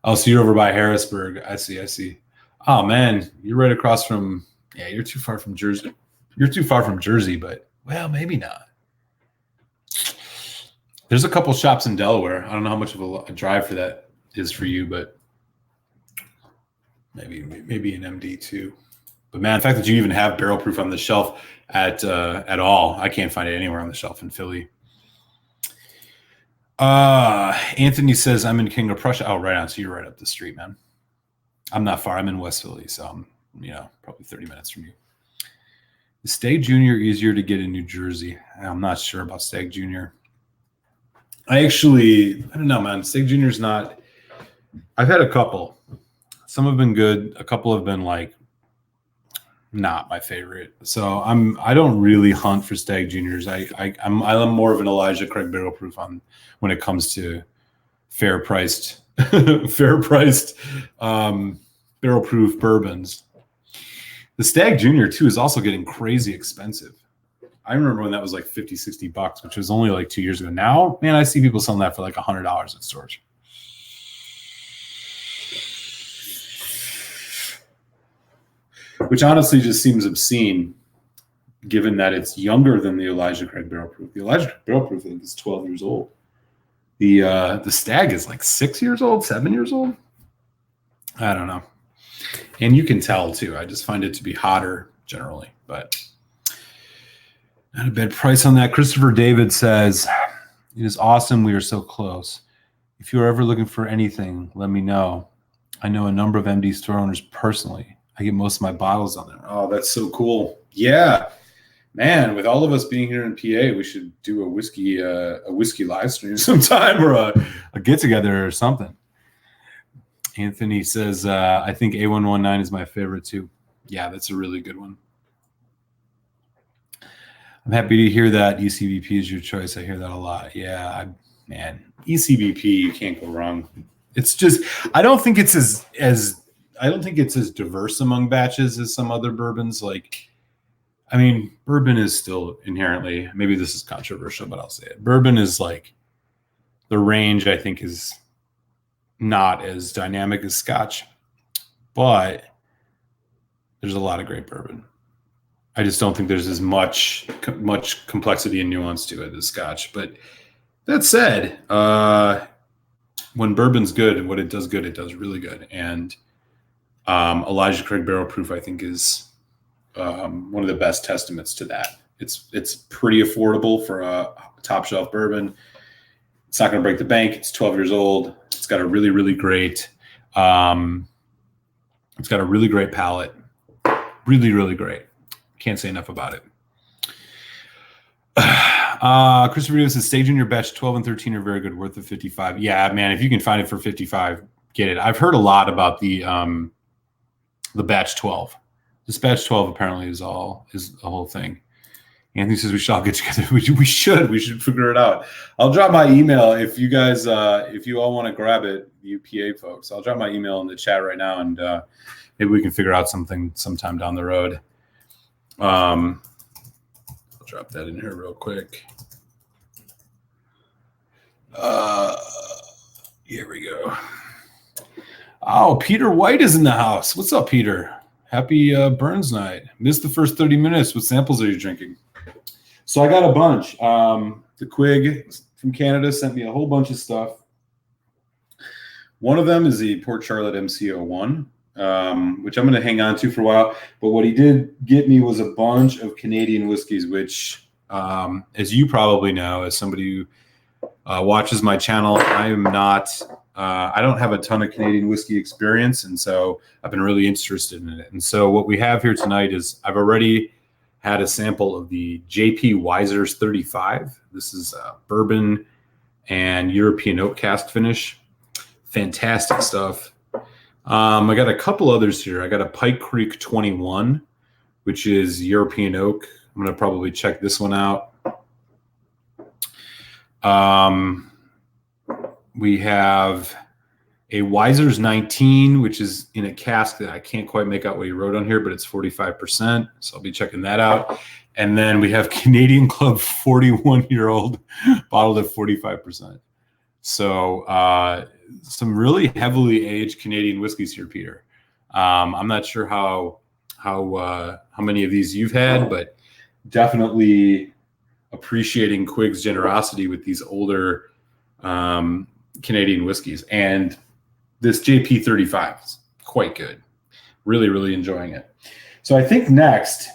[SPEAKER 1] Oh, so you're over by Harrisburg. I see. Oh man, you're right across from. Yeah, you're too far from Jersey. You're too far from Jersey, but well, maybe not. There's a couple shops in Delaware. I don't know how much of a drive for that is for you, but maybe an MD too. But man, the fact that you even have barrel proof on the shelf at all, I can't find it anywhere on the shelf in Philly. Anthony says I'm in King of Prussia. Oh, right on. So you're right up the street, man. I'm not far. I'm in West Philly, so I'm probably 30 minutes from you. Is Stag Junior easier to get in New Jersey? I'm not sure about Stag Junior. I don't know, man. Stag Junior's not. I've had a couple. Some have been good. A couple have been like not my favorite. So I don't really hunt for Stag Juniors. I'm more of an Elijah Craig Barrel Proof on when it comes to fair priced barrel proof bourbons. The Stag Junior too is also getting crazy expensive. I remember when that was like $50-$60, which was only like 2 years ago. Now, man, I see people selling that for like $100 at stores. Which honestly just seems obscene, given that it's younger than the Elijah Craig Barrel Proof. The Elijah Craig Barrel Proof, I think, is 12 years old. The Stag is like 6 years old, 7 years old. I don't know. And you can tell too. I just find it to be hotter generally, but not a bad price on that. Christopher David says, it is awesome. We are so close. If you're ever looking for anything, let me know. I know a number of MD store owners personally. I get most of my bottles on there. Oh, that's so cool. Yeah, man, with all of us being here in PA, we should do a whiskey live stream sometime or a get together or something. Anthony says, I think A119 is my favorite too. Yeah, that's a really good one. I'm happy to hear that ECBP is your choice. I hear that a lot. Yeah, ECBP, you can't go wrong. It's just, I don't think it's as diverse among batches as some other bourbons. Like, I mean, bourbon is still inherently, maybe this is controversial, but I'll say it. Bourbon is like, the range I think is not as dynamic as Scotch, but there's a lot of great bourbon. I just don't think there's as much complexity and nuance to it as Scotch. But that said, when bourbon's good and what it does good, it does really good. And Elijah Craig Barrel Proof, I think, is one of the best testaments to that. It's pretty affordable for a top shelf bourbon. It's not going to break the bank. It's 12 years old. It's got a really, really great. It's got a really great palate. Really, really great. Can't say enough about it. Christopher Davis says, Stag Junior batch 12 and 13 are very good, worth of 55. Yeah, man, if you can find it for 55, get it. I've heard a lot about the the batch 12. This batch 12 apparently is the whole thing. Anthony says we should all get together. We should figure it out. I'll drop my email if you guys, if you all want to grab it, the UPA folks. I'll drop my email in the chat right now, and maybe we can figure out something sometime down the road. I'll drop that in here real quick. Here we go. Oh, Peter White is in the house. What's up, Peter? Happy Burns night. Missed the first 30 minutes. What samples are you drinking? So I got a bunch. The Quig from Canada sent me a whole bunch of stuff. One of them is the Port Charlotte MCO1, which I'm going to hang on to for a while. But what he did get me was a bunch of Canadian whiskeys, which, as you probably know, as somebody who watches my channel, I am not... I don't have a ton of Canadian whiskey experience, and so I've been really interested in it. And so what we have here tonight is I've already had a sample of the JP Wiser's 35. This is bourbon and European oak cask finish. Fantastic stuff. I got a couple others here. I got a Pike Creek 21, which is European oak. I'm going to probably check this one out. We have a Wiser's 19, which is in a cask that I can't quite make out what he wrote on here, but it's 45%. So I'll be checking that out. And then we have Canadian Club 41-year-old bottled at 45%. So some really heavily aged Canadian whiskeys here, Peter. I'm not sure how many of these you've had, but definitely appreciating Quig's generosity with these older Canadian whiskeys. And this JP 35 is quite good. Really, really enjoying it. So I think the next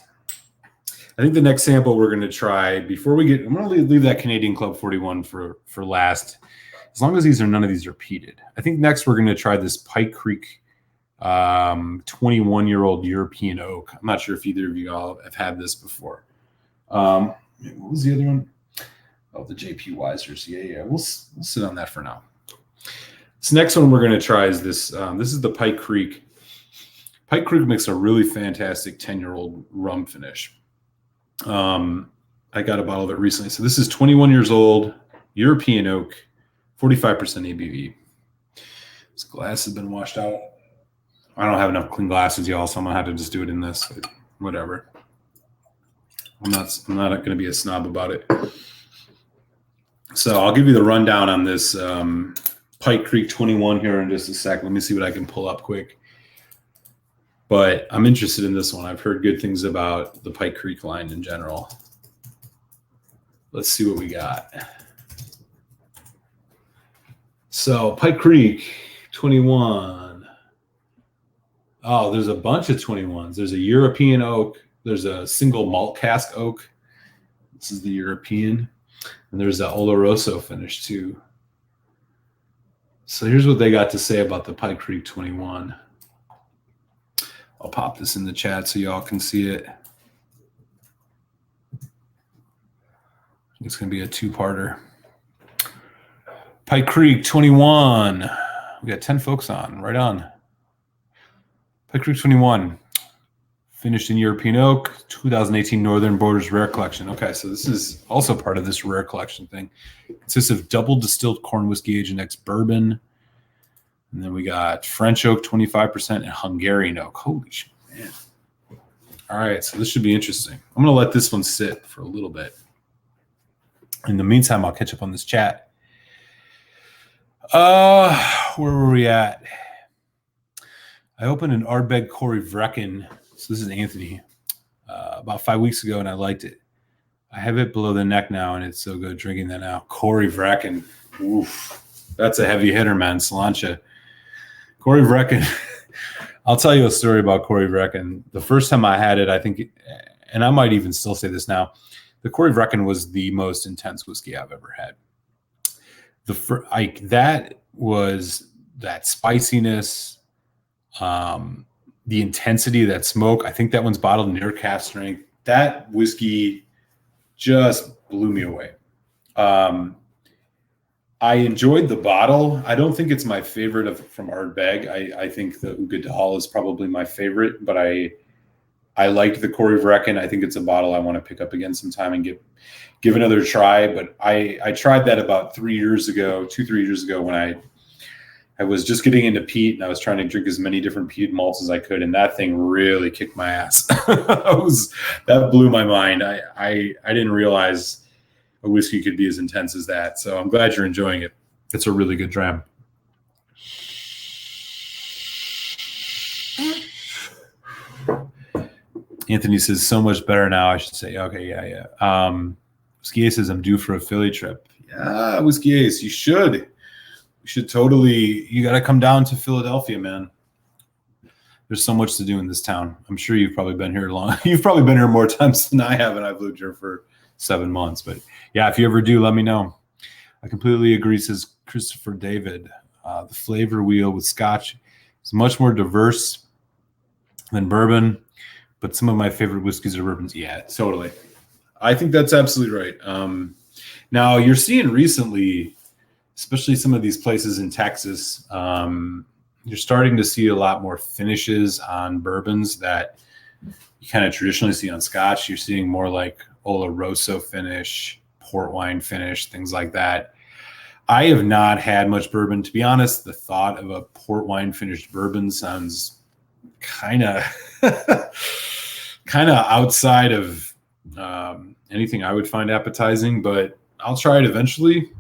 [SPEAKER 1] sample we're going to try before we get, I'm going to leave that Canadian Club 41 for last, as long as none of these are peated. I think next we're going to try this Pike Creek 21-year-old European oak. I'm not sure if either of you all have had this before. What was the other one? Oh, the JP Wisers. Yeah. We'll sit on that for now. This next one we're going to try is this. This is the Pike Creek. Pike Creek makes a really fantastic 10-year-old rum finish. I got a bottle of it recently. So this is 21 years old, European oak, 45% ABV. This glass has been washed out. I don't have enough clean glasses, y'all, so I'm going to have to just do it in this. But whatever. I'm not going to be a snob about it. So I'll give you the rundown on this Pike Creek 21 here in just a sec. Let me see what I can pull up quick. But I'm interested in this one. I've heard good things about the Pike Creek line in general. Let's see what we got. So Pike Creek 21. Oh, there's a bunch of 21s. There's a European oak. There's a single malt cask oak. This is the European. And there's the Oloroso finish too. So here's what they got to say about the Pike Creek 21. I'll pop this in the chat so y'all can see it. It's going to be a two-parter. Pike Creek 21. We got 10 folks on. Right on. Pike Creek 21. Finished in European oak, 2018 Northern Borders Rare Collection. Okay, so this is also part of this rare collection thing. It consists of double distilled corn whiskey aged in ex-bourbon. And then we got French oak, 25%, and Hungarian oak. Holy shit, man. All right, so this should be interesting. I'm going to let this one sit for a little bit. In the meantime, I'll catch up on this chat. Where were we at? I opened an Ardbeg Corey Vrecken. So this is Anthony. About 5 weeks ago, and I liked it. I have it below the neck now, and it's so good drinking that now. Corey Vrecken. Oof. That's a heavy hitter, man. Sláinte. Corey Vrecken. I'll tell you a story about Corey Vrecken. The first time I had it, I think, and I might even still say this now, the Corey Vrecken was the most intense whiskey I've ever had. That was that spiciness, the intensity of that smoke. I think that one's bottled near cask strength. That whiskey just blew me away. I enjoyed the bottle. I don't think it's my favorite from Ardbeg. I think the Ugadal is probably my favorite, but I liked the Corey Vrecken. I think it's a bottle I want to pick up again sometime and give another try. But I tried that about 3 years ago, 2-3 years ago, when I was just getting into peat and I was trying to drink as many different peat malts as I could, and that thing really kicked my ass. That blew my mind. I didn't realize a whiskey could be as intense as that. So I'm glad you're enjoying it. It's a really good dram. Anthony says, so much better now, I should say. Okay, yeah. Whiskey Ace says, I'm due for a Philly trip. Yeah, Whiskey Ace, you should. You should totally, you got to come down to Philadelphia, man. There's so much to do in this town. I'm sure you've probably been here long. You've probably been here more times than I have, and I've lived here for 7 months. But yeah, if you ever do, let me know. I completely agree, says Christopher David. The flavor wheel with Scotch is much more diverse than bourbon, but some of my favorite whiskeys are bourbons. Yeah, totally. I think that's absolutely right. Now you're seeing recently, especially some of these places in Texas, you're starting to see a lot more finishes on bourbons that you kind of traditionally see on Scotch. You're seeing more like Oloroso finish, port wine finish, things like that. I have not had much bourbon. To be honest, the thought of a port wine finished bourbon sounds kind of outside of anything I would find appetizing, but I'll try it eventually.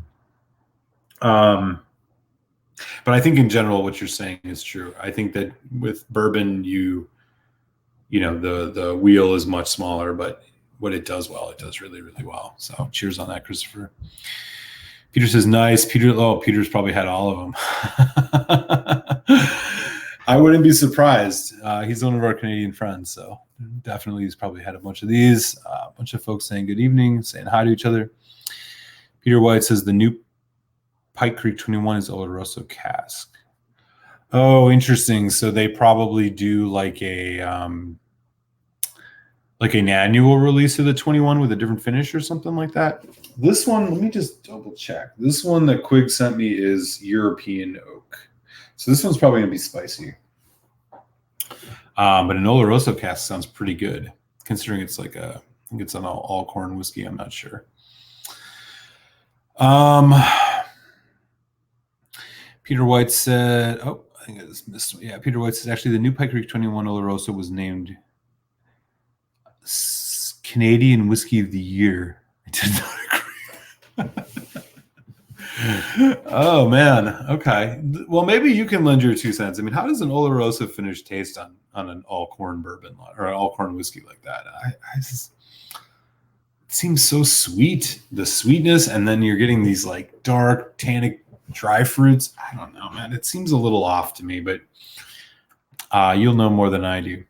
[SPEAKER 1] But I think in general, what you're saying is true. I think that with bourbon, you know, the wheel is much smaller, but what it does well, it does really, really well. So cheers on that, Christopher. Peter says, nice. Peter's probably had all of them. I wouldn't be surprised. He's one of our Canadian friends, so definitely he's probably had a bunch of these. A bunch of folks saying good evening, saying hi to each other. Peter White says the new Pike Creek 21 is Oloroso cask. Oh, interesting. So they probably do like an annual release of the 21 with a different finish or something like that. This one, let me just double check. This one that Quig sent me is European oak. So this one's probably going to be spicy. But an Oloroso cask sounds pretty good, considering it's like I think it's an all corn whiskey. I'm not sure. Peter White said, I think I just missed one. Yeah, Peter White says, actually, the new Pike Creek 21 Oloroso was named Canadian Whiskey of the Year. I did not agree. Oh, man. Okay. Well, maybe you can lend your 2 cents. I mean, how does an Oloroso finish taste on an all-corn bourbon or an all-corn whiskey like that? It seems so sweet, the sweetness, and then you're getting these like dark, tannic, dry fruits. I don't know, man. It seems a little off to me, but you'll know more than I do.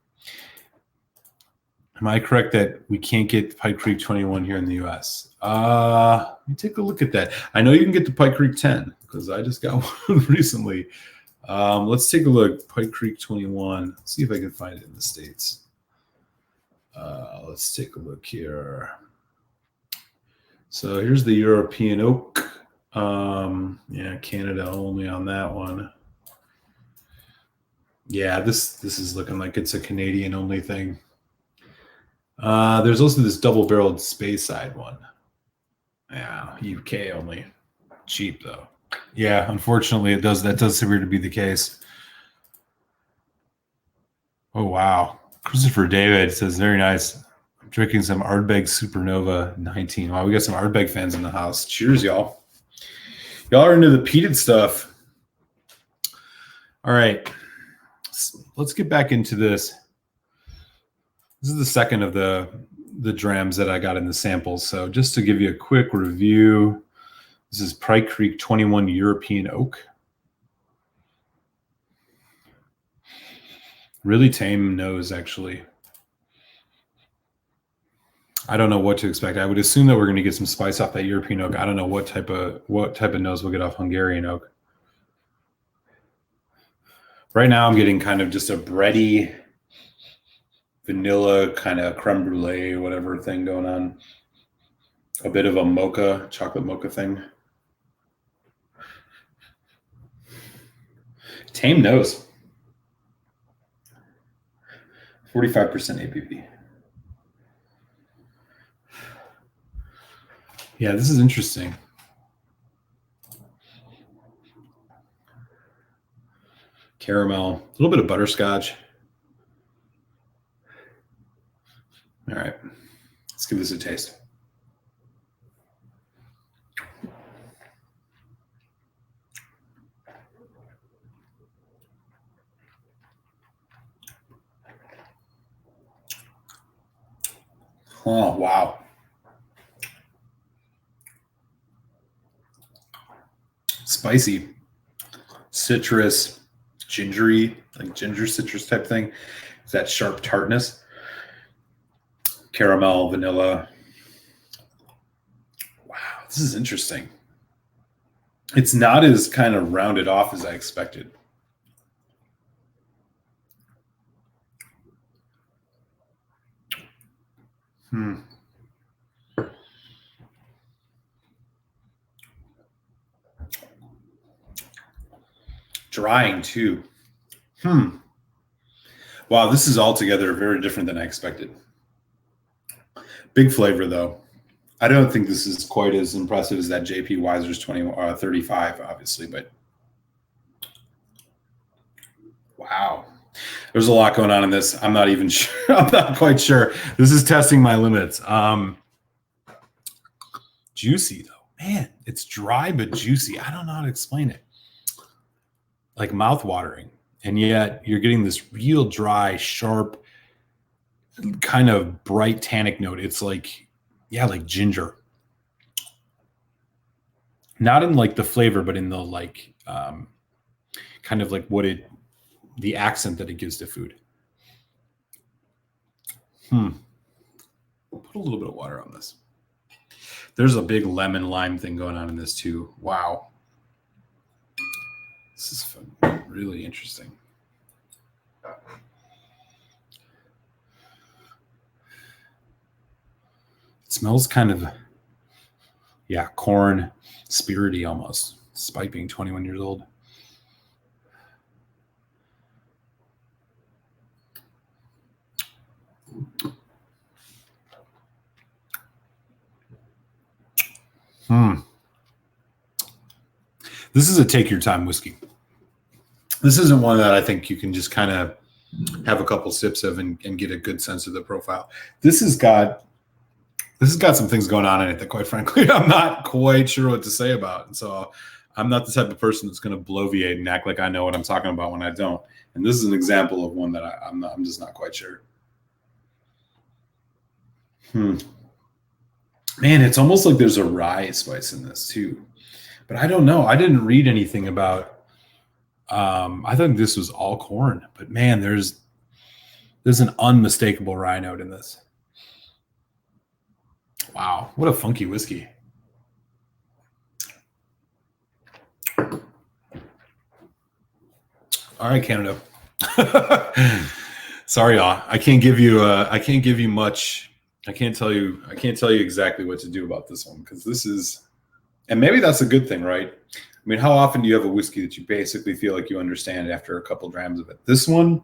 [SPEAKER 1] Am I correct that we can't get Pike Creek 21 here in the U.S.? Let me take a look at that. I know you can get the Pike Creek 10 because I just got one recently. Let's take a look. Pike Creek 21. Let's see if I can find it in the States. Let's take a look here. So here's the European oak. Yeah, Canada only on that one. Yeah, this is looking like it's a Canadian only thing. There's also this double-barreled Speyside one. Yeah, UK only. Cheap though. Yeah, unfortunately, that does appear to be the case. Oh wow, Christopher David says very nice. I'm drinking some Ardbeg Supernova 19. Wow, we got some Ardbeg fans in the house. Cheers, y'all. Y'all are into the peated stuff. All right, let's get back into this. This is the second of the drams that I got in the samples. So just to give you a quick review, this is Pike Creek 21 European Oak. Really tame nose, actually. I don't know what to expect. I would assume that we're going to get some spice off that European oak. I don't know what type of nose we'll get off Hungarian oak. Right now, I'm getting kind of just a bready, vanilla kind of creme brulee, whatever thing going on. A bit of a mocha, chocolate mocha thing. Tame nose. 45% ABV. Yeah, this is interesting. Caramel, a little bit of butterscotch. All right, let's give this a taste. Oh, wow. Spicy, citrus, gingery, like ginger citrus type thing. It's that sharp tartness. Caramel, vanilla. Wow, this is interesting. It's not as kind of rounded off as I expected. Drying too. Wow, this is altogether very different than I expected. Big flavor though. I don't think this is quite as impressive as that JP Weiser's 35, obviously, but wow. There's a lot going on in this. I'm not even sure. I'm not quite sure. This is testing my limits. Juicy though. Man, it's dry but juicy. I don't know how to explain it. Like mouth-watering. And yet you're getting this real dry, sharp, kind of bright tannic note. It's like, yeah, like ginger. Not in like the flavor, but in the like kind of like the accent that it gives to food. Put a little bit of water on this. There's a big lemon lime thing going on in this too. Wow. This is fun. Really interesting. It smells kind of, yeah, corn, spirity almost, despite being 21 years old. This is a take your time whiskey. This isn't one that I think you can just kind of have a couple sips of and get a good sense of the profile. This has got some things going on in it that, quite frankly, I'm not quite sure what to say about. And so I'm not the type of person that's going to bloviate and act like I know what I'm talking about when I don't. And this is an example of one that I'm just not quite sure. Man, it's almost like there's a rye spice in this too. But I don't know. I didn't read anything about I think this was all corn, but man, there's an unmistakable rye note in this. Wow, what a funky whiskey. All right, Canada. Sorry, y'all. I can't give you much. I can't tell you exactly what to do about this one, because this is, and maybe that's a good thing, right? I mean, how often do you have a whiskey that you basically feel like you understand after a couple drams of it? This one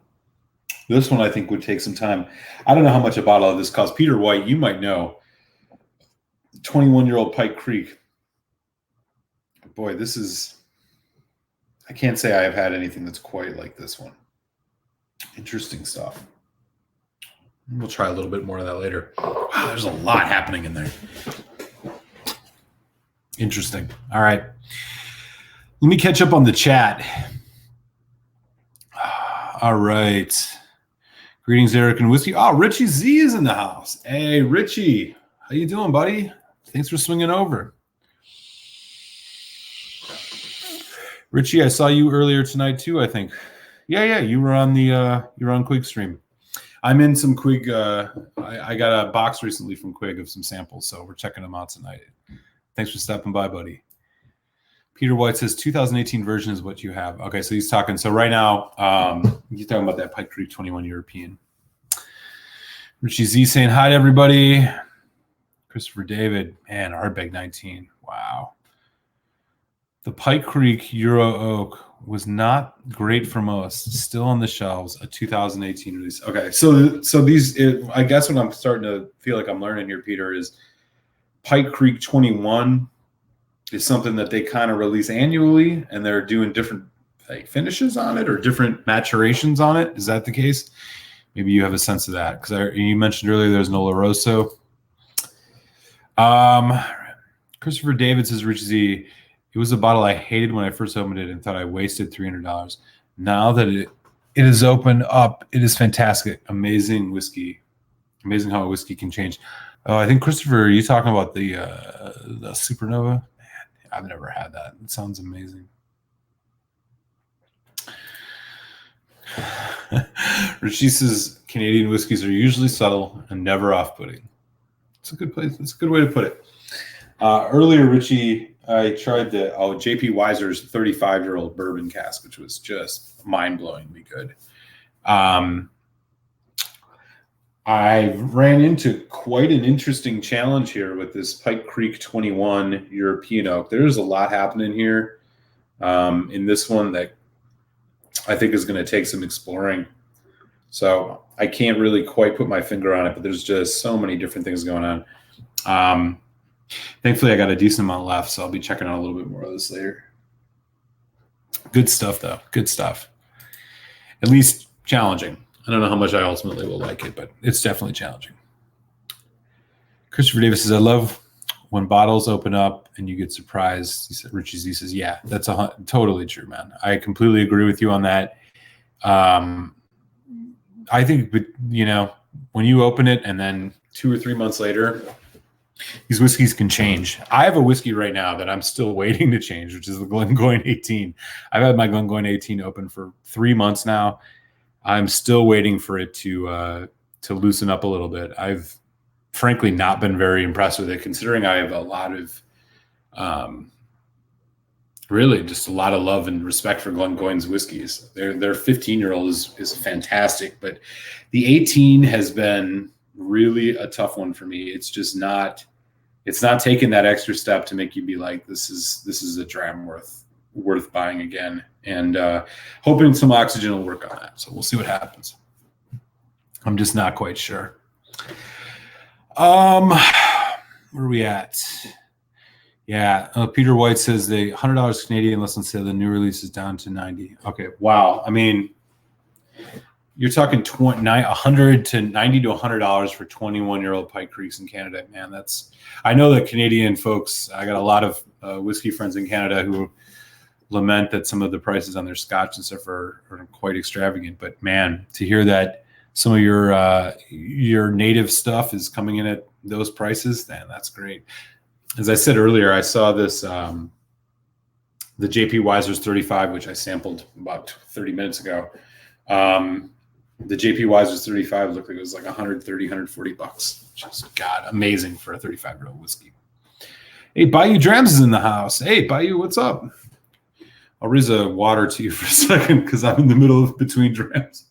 [SPEAKER 1] I think would take some time. I don't know how much a bottle of this costs. Peter White, you might know. 21-year-old Pike Creek. Boy, this is, I can't say I have had anything that's quite like this one. Interesting stuff. We'll try a little bit more of that later. Wow, there's a lot happening in there. Interesting. All right. Let me catch up on the chat. All right. Greetings, Eric and Whiskey. Oh, Richie Z is in the house. Hey, Richie. How you doing, buddy? Thanks for swinging over. Richie, I saw you earlier tonight too, I think. Yeah, you were on Quig stream. I'm in some Quig. I got a box recently from Quig of some samples, so we're checking them out tonight. Thanks for stopping by, buddy. Peter White says 2018 version is what you have. Okay, so he's talking. So right now, he's talking about that Pike Creek 21 European. Richie Z saying hi to everybody. Christopher David, man, Ardbeg 19. Wow. The Pike Creek Euro Oak was not great for most. Still on the shelves. A 2018 release. Okay, so these. I guess what I'm starting to feel like I'm learning here, Peter, is Pike Creek 21 is something that they kind of release annually, and they're doing different like finishes on it or different maturations on it. Is that the case? Maybe you have a sense of that because you mentioned earlier there's no Oloroso. Christopher David says, Rich Z, it was a bottle I hated when I first opened it and thought I wasted $300. Now that it is opened up, it is fantastic. Amazing whiskey. Amazing how a whiskey can change. Oh, I think, Christopher, are you talking about the Supernova? Man, I've never had that. It sounds amazing. Richie says Canadian whiskeys are usually subtle and never off-putting. It's a good place. It's a good way to put it. Earlier, Richie, I tried the JP Weiser's 35-year-old bourbon cask, which was just mind-blowingly good. I ran into quite an interesting challenge here with this Pike Creek 21 European Oak. There's a lot happening here in this one that I think is going to take some exploring. So I can't really quite put my finger on it, but there's just so many different things going on. Thankfully, I got a decent amount left, so I'll be checking out a little bit more of this later. Good stuff, though. Good stuff. At least challenging. I don't know how much I ultimately will like it, but it's definitely challenging. Christopher Davis says, I love when bottles open up and you get surprised. He said, Richie Z says, yeah, that's totally true, man. I completely agree with you on that. I think, when you open it and then 2 or 3 months later, these whiskeys can change. I have a whiskey right now that I'm still waiting to change, which is the Glengoyne 18. I've had my Glengoyne 18 open for 3 months now. I'm still waiting for it to loosen up a little bit. I've frankly not been very impressed with it, considering I have a lot of really just a lot of love and respect for Glengoyne's whiskeys. Their 15-year-old is fantastic, but the 18 has been really a tough one for me. It's just not taking that extra step to make you be like, this is a dram worth buying again, and hoping some oxygen will work on that. So we'll see what happens. I'm just not quite sure. Where are we at? Yeah, Peter White says the $100 Canadian, less than sale. The new release is down to $90. Okay, wow. I mean, you're talking $100 to $90 to $100 for 21-year-old Pike Creeks in Canada, man. I know that Canadian folks. I got a lot of whiskey friends in Canada who lament that some of the prices on their Scotch and stuff are quite extravagant. But man, to hear that some of your native stuff is coming in at those prices, man, that's great. As I said earlier, I saw this the JP Weiser's 35, which I sampled about 30 minutes ago. The JP Weiser's 35 looked like it was like $130, $140, which is, God, amazing for a 35-year-old whiskey. Hey, Bayou Drams is in the house. Hey, Bayou, what's up? I'll raise a water to you for a second because I'm in the middle of between drams.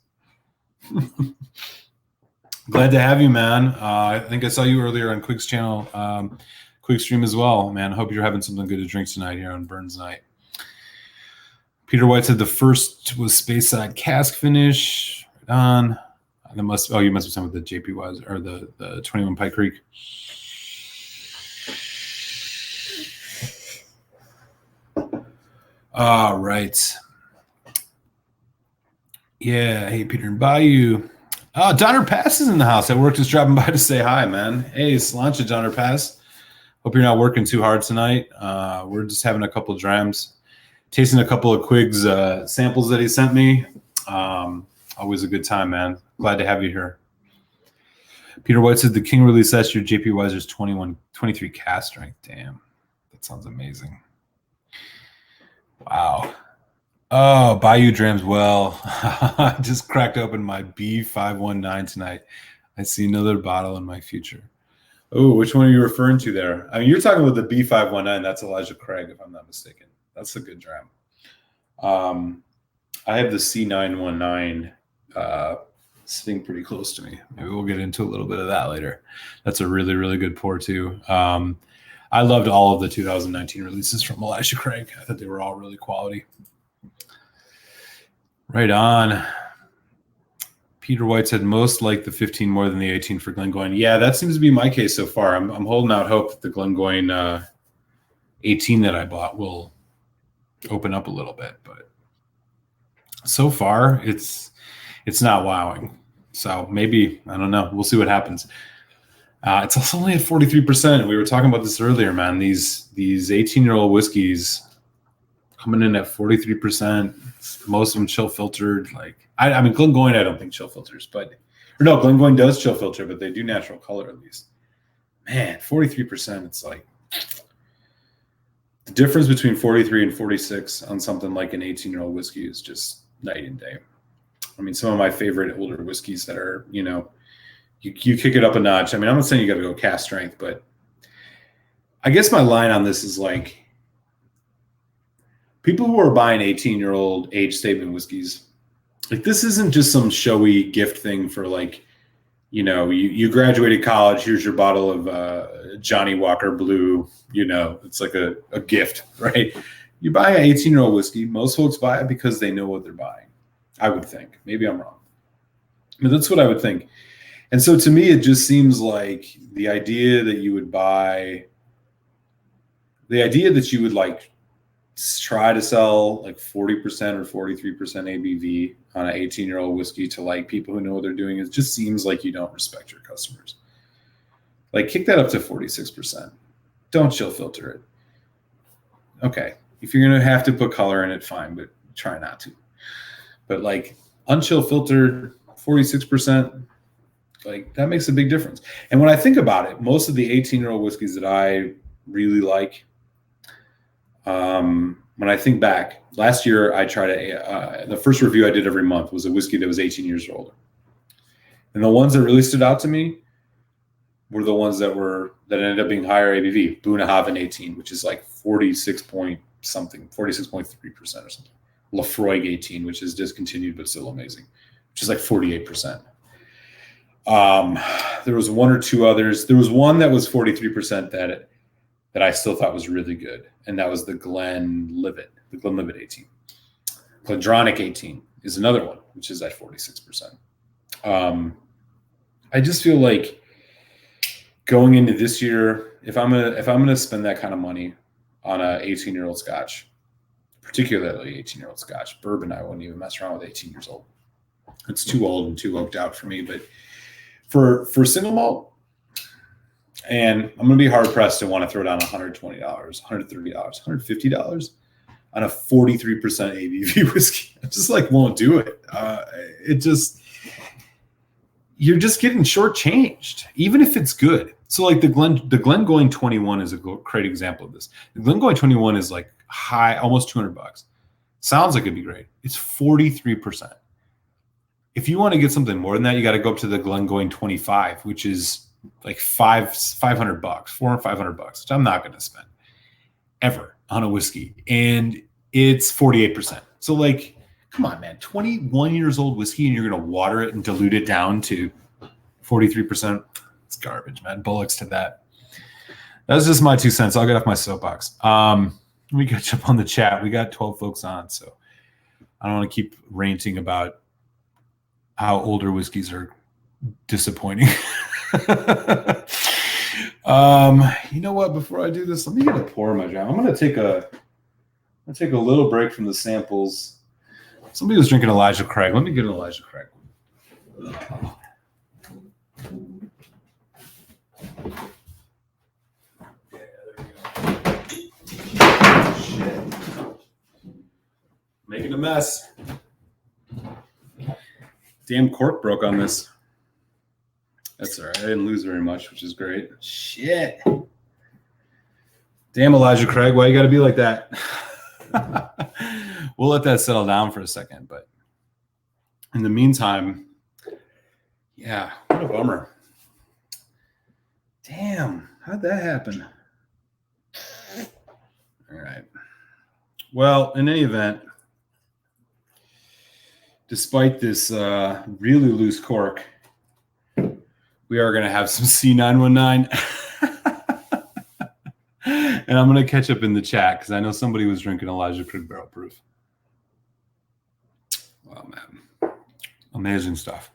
[SPEAKER 1] Glad to have you, man. I think I saw you earlier on Quig's channel, Quig stream as well, man. Hope you're having something good to drink tonight here on Burns Night. Peter White said the first was Speyside cask finish. Right on. You must be talking about the JP Weiser or the 21 Pike Creek. All right. Yeah. Hey, Peter and Bayou. Oh, Donner Pass is in the house. At work, just dropping by to say hi, man. Hey, Slancha, Donner Pass. Hope you're not working too hard tonight. We're just having a couple of drams, tasting a couple of Quig's samples that he sent me. Always a good time, man. Glad to have you here. Peter White said the King released last year, JP Weiser's 23 cast strength. Damn, that sounds amazing. Wow. Oh, Bayou Drams. Well, I just cracked open my B519 tonight. I see another bottle in my future. Oh, which one are you referring to there? I mean, you're talking about the B519. That's Elijah Craig, if I'm not mistaken. That's a good dram. I have the C919 sitting pretty close to me. Maybe we'll get into a little bit of that later. That's a really, really good pour too. I loved all of the 2019 releases from Elijah Craig. I thought they were all really quality. Right on. Peter White said most like the 15 more than the 18 for Glengoyne. Yeah, that seems to be my case so far. I'm holding out hope that the Glengoyne 18 that I bought will open up a little bit, but so far it's not wowing. So maybe, I don't know. We'll see what happens. It's also only at 43%. We were talking about this earlier, man. These 18-year-old whiskeys coming in at 43%. Most of them chill filtered. Like I mean, Glengoyne, I don't think chill filters, Glengoyne does chill filter, but they do natural color at least. Man, 43%. It's like the difference between 43 and 46 on something like an 18-year-old whiskey is just night and day. I mean, some of my favorite older whiskeys that are, you kick it up a notch. I mean, I'm not saying you got to go cast strength, but I guess my line on this is like people who are buying 18-year-old age statement whiskeys, like this isn't just some showy gift thing for like, you graduated college, here's your bottle of Johnny Walker Blue, it's like a gift, right? You buy an 18-year-old whiskey, most folks buy it because they know what they're buying, I would think. Maybe I'm wrong, but that's what I would think. And so to me, it just seems like the idea that you would like try to sell like 40% or 43% ABV on an 18-year-old whiskey to like people who know what they're doing, it just seems like you don't respect your customers. Like kick that up to 46%. Don't chill filter it. Okay. If you're going to have to put color in it, fine, but try not to. But like unchill filtered 46%, like that makes a big difference. And when I think about it, most of the 18-year-old whiskeys that I really like, when I think back, last year I tried the first review I did every month was a whiskey that was 18 years or older. And the ones that really stood out to me were the ones that ended up being higher ABV. Bunnahabhain 18, which is like 46.3% or something. Lafroig 18, which is discontinued but still amazing, which is like 48%. There was one or two others. There was one that was 43% that I still thought was really good, and that was the Glenlivet 18. Glendronach 18 is another one, which is at 46%. I just feel like going into this year, if I'm gonna spend that kind of money on a 18-year-old Scotch, particularly 18-year-old Scotch, bourbon, I wouldn't even mess around with 18 years old. It's too old and too oaked out for me. But for single malt, and I'm going to be hard pressed to want to throw down $120, $130, $150 on a 43% ABV whiskey. I just like won't do it. You're just getting shortchanged, even if it's good. So like the Glengoyne 21 is a great example of this. The Glengoyne 21 is like high, almost $200. Sounds like it'd be great. It's 43%. If you want to get something more than that, you got to go up to the Glengoyne 25, which is like $500, $400, $500, which I'm not going to spend ever on a whiskey. And it's 48%. So like, come on, man, 21 years old whiskey and you're going to water it and dilute it down to 43%. It's garbage, man. Bullocks to that. That's just my 2 cents. I'll get off my soapbox. We got jump on the chat. We got 12 folks on, so I don't want to keep ranting about how older whiskeys are disappointing. You know what? Before I do this, let me get a pour in my jar. I'm gonna take a little break from the samples. Somebody was drinking Elijah Craig. Let me get an Elijah Craig. Shit. Making a mess. Damn cork broke on this. That's all right. I didn't lose very much, which is great. Shit. Damn, Elijah Craig, why you got to be like that? We'll let that settle down for a second. But in the meantime, yeah, what a bummer. Damn, how'd that happen? All right. Well, in any event, despite this really loose cork, we are going to have some C919. And I'm going to catch up in the chat because I know somebody was drinking Elijah Craig Barrel Proof. Wow, man. Amazing stuff.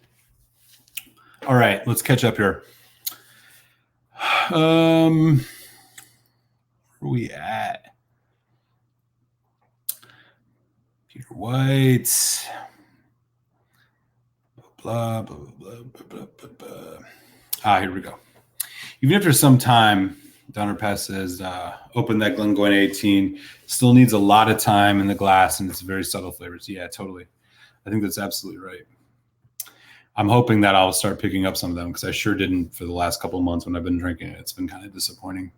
[SPEAKER 1] All right, let's catch up here. Where are we at? Peter White. Blah, blah, blah, blah, blah, blah. Here we go. Even after some time, Donner Pass says, open that Glengoyne 18. Still needs a lot of time in the glass, and it's very subtle flavors. Yeah, totally. I think that's absolutely right. I'm hoping that I'll start picking up some of them because I sure didn't for the last couple of months when I've been drinking it. It's been kind of disappointing.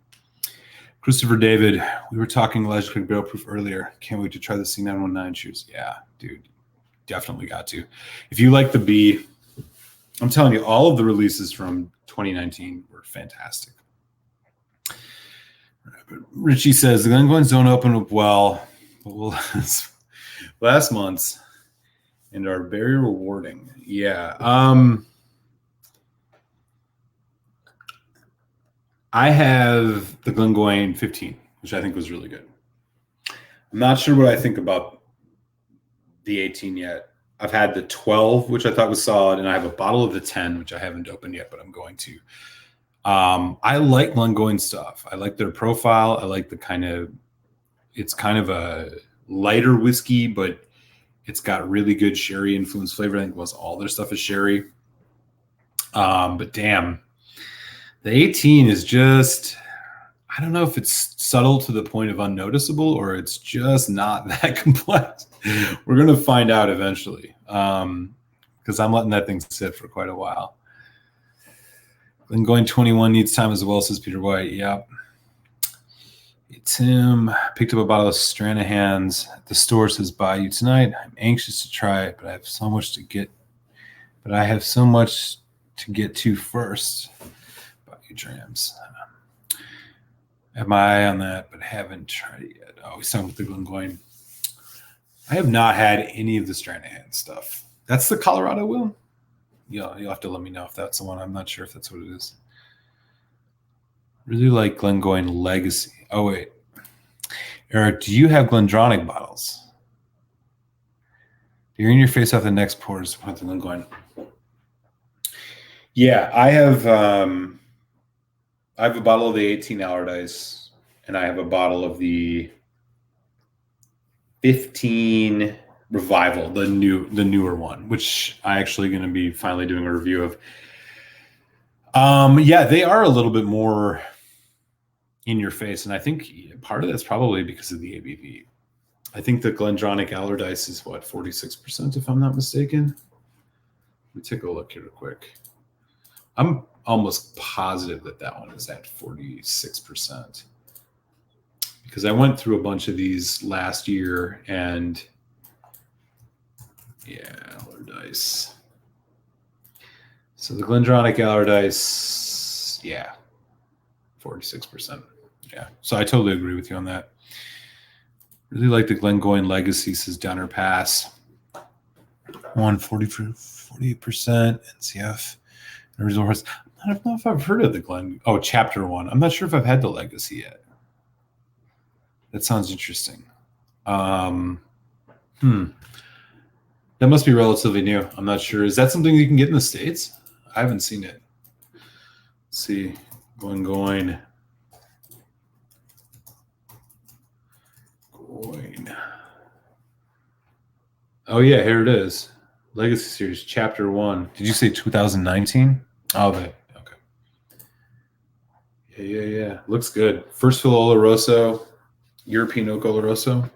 [SPEAKER 1] Christopher David, we were talking Elijah Craig Barrel Proof earlier. Can't wait to try the C919 shoes. Yeah, dude, definitely got to. If you like the B, I'm telling you, all of the releases from 2019 were fantastic. Richie says the Glengoynes don't open up well, but last month's and are very rewarding. Yeah. I have the Glengoyne 15, which I think was really good. I'm not sure what I think about the 18 yet. I've had the 12, which I thought was solid, and I have a bottle of the 10, which I haven't opened yet, but I'm going to. I like Glengoyne stuff. I like their profile. I like it's kind of a lighter whiskey, but it's got really good sherry influence flavor. I think most all their stuff is sherry. But damn, the 18 is just, I don't know if it's subtle to the point of unnoticeable or it's just not that complex. We're going to find out eventually because I'm letting that thing sit for quite a while. Glengoyne 21 needs time as well, says Peter White. Yep. Tim picked up a bottle of Stranahan's at the store, says buy you tonight. I'm anxious to try it, but I have so much to get to first. Buy you Drams. I have my eye on that, but haven't tried it yet. Oh, we started with the Glengoyne. I have not had any of the Stranahan stuff. That's the Colorado, Will? You'll have to let me know if that's the one. I'm not sure if that's what it is. Really like Glengoyne Legacy. Oh, wait. Eric, do you have Glendronach bottles? You're in your face off the next pours with the Glengoyne. Yeah, I have a bottle of the 18 Allardyce, and I have a bottle of the 15 Revival, the newer one, which I actually going to be finally doing a review of. Yeah, they are a little bit more in your face, and I think part of that's probably because of the ABV. I think the Glendronach Allardyce is 46%, if I'm not mistaken. Let me take a look here real quick. I'm almost positive that one is at 46% because I went through a bunch of these last year, and yeah, Allardyce. So the Glendronach Allardyce, yeah, 46%. Yeah, so I totally agree with you on that. Really like the Glengoyne Legacy, says Donner Pass. 48% NCF. I don't know if I've heard of the Chapter 1. I'm not sure if I've had the Legacy yet. That sounds interesting. That must be relatively new. I'm not sure. Is that something you can get in the States? I haven't seen it. Let's see. Glengoyne. Oh, yeah, here it is. Legacy Series, Chapter 1. Did you say 2019? Oh, okay. Yeah. Looks good. First fill Oloroso, European Oak Oloroso.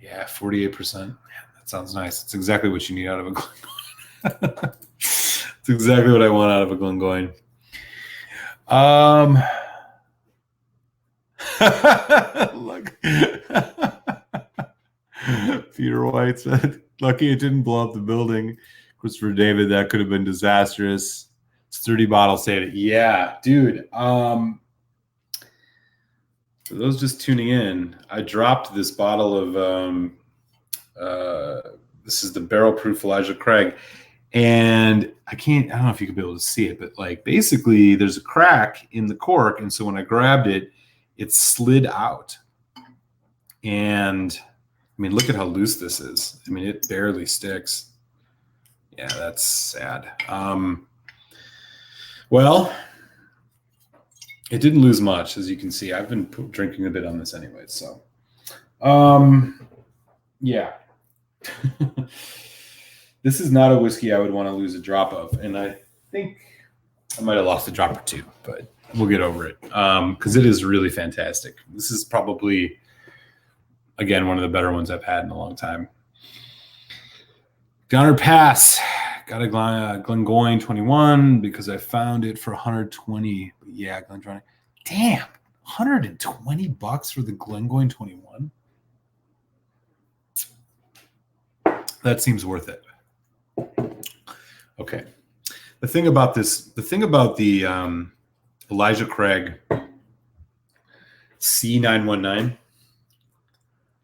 [SPEAKER 1] Yeah, 48%. Man, that sounds nice. It's exactly what you need out of a Glengoyne. It's exactly what I want out of a Glengoyne. Look. Peter White said, lucky it didn't blow up the building. Christopher David, that could have been disastrous. It's 30 bottles saved. Yeah, dude. For those just tuning in, I dropped this bottle of this is the barrel proof Elijah Craig. And I don't know if you could be able to see it, but like basically there's a crack in the cork. And so when I grabbed it, it slid out. And I mean, look at how loose this is. I mean, it barely sticks. Yeah, that's sad. Well, it didn't lose much, as you can see. I've been drinking a bit on this anyway, so yeah. This is not a whiskey I would want to lose a drop of, and I think I might have lost a drop or two, but we'll get over it because it is really fantastic. This is probably, again, one of the better ones I've had in a long time. Gunner Pass. Got a Glengoyne 21 because I found it for 120. Yeah, Glengoyne. Damn, $120 for the Glengoyne 21. That seems worth it. Okay. The thing about the Elijah Craig C919,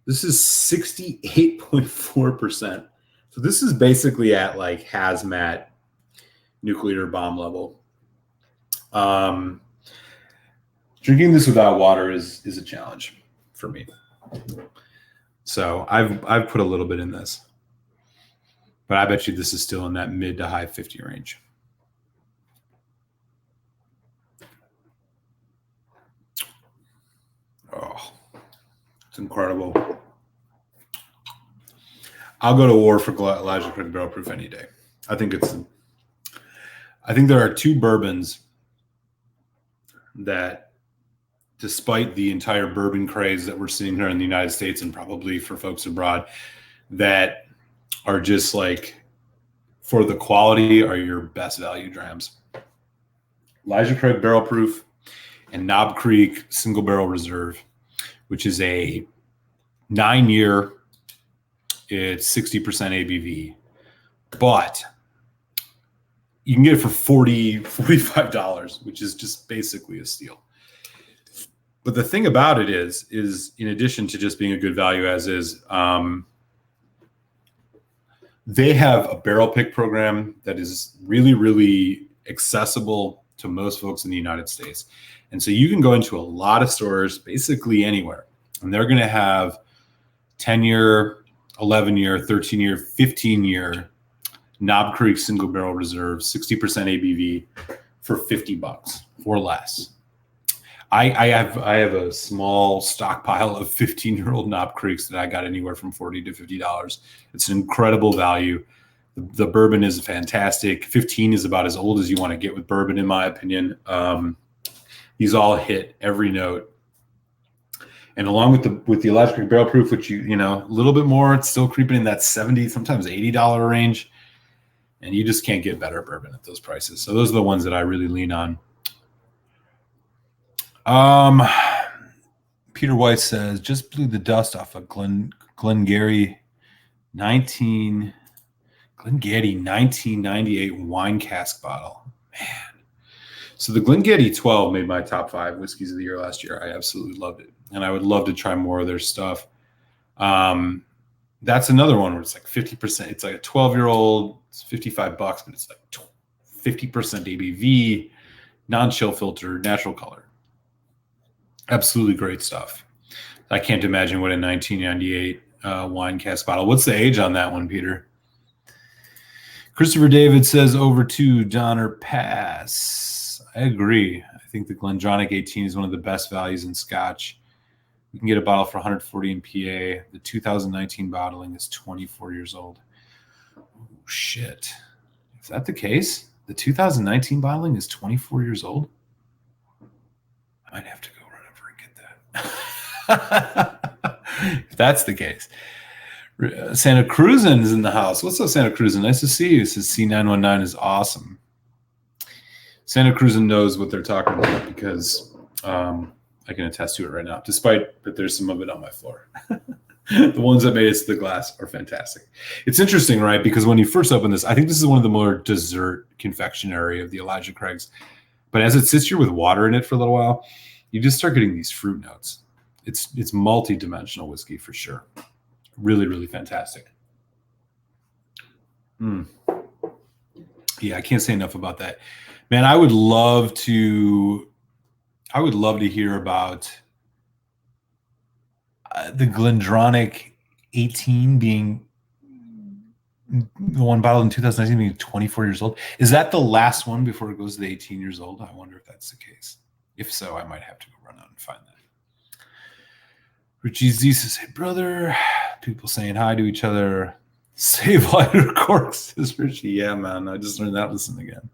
[SPEAKER 1] this is 68.4%. So this is basically at like hazmat nuclear bomb level. Drinking this without water is a challenge for me. So I've put a little bit in this, but I bet you this is still in that mid to high 50 range. Oh, it's incredible. I'll go to war for Elijah Craig Barrel Proof any day. I think there are two bourbons that, despite the entire bourbon craze that we're seeing here in the United States and probably for folks abroad, that are just like, for the quality, are your best value drams. Elijah Craig Barrel Proof and Knob Creek Single Barrel Reserve, which is a 9-year, it's 60% ABV, but you can get it for $45, which is just basically a steal. But the thing about it is in addition to just being a good value as is, they have a barrel pick program that is really, really accessible to most folks in the United States. And so you can go into a lot of stores, basically anywhere, and they're going to have 10-year, 11-year, 13-year, 15-year Knob Creek Single Barrel Reserve, 60% ABV for $50 or less. I have a small stockpile of 15-year-old Knob Creeks that I got anywhere from $40 to $50. It's an incredible value. The bourbon is fantastic. 15 is about as old as you want to get with bourbon, in my opinion. These all hit every note. And along with the Elijah Craig Barrel Proof, which a little bit more, it's still creeping in that $70, sometimes $80 range. And you just can't get better bourbon at those prices. So those are the ones that I really lean on. Peter Weiss says, just blew the dust off a Glengarry 1998 wine cask bottle. Man. So the Glengarry 12 made my top 5 whiskeys of the year last year. I absolutely loved it. And I would love to try more of their stuff. That's another one where it's like 50%. It's like a 12-year-old, it's $55, but it's like 50% ABV, non-chill filter, natural color. Absolutely great stuff. I can't imagine what a 1998 wine cask bottle. What's the age on that one, Peter? Christopher David says over to Donner Pass. I agree. I think the Glendronach 18 is one of the best values in Scotch. You can get a bottle for 140 in PA. The 2019 bottling is 24 years old. Oh, shit. Is that the case? The 2019 bottling is 24 years old? I might have to go run over and get that. If that's the case. Santa Cruzan is in the house. What's up, Santa Cruzan? Nice to see you. It says C919 is awesome. Santa Cruzan knows what they're talking about because I can attest to it right now, despite that there's some of it on my floor. The ones that made it to the glass are fantastic. It's interesting, right? Because when you first open this, I think this is one of the more dessert confectionery of the Elijah Craigs. But as it sits here with water in it for a little while, you just start getting these fruit notes. It's multi-dimensional whiskey for sure. Really, really fantastic. Yeah, I can't say enough about that. Man, I would love to hear about the Glendronach 18 being the one bottled in 2019 being 24 years old. Is that the last one before it goes to the 18 years old? I wonder if that's the case. If so, I might have to go run out and find that. Richie Z says, hey, brother. People saying hi to each other. Save lighter corks, says Richie. Yeah, man. I just learned that lesson again.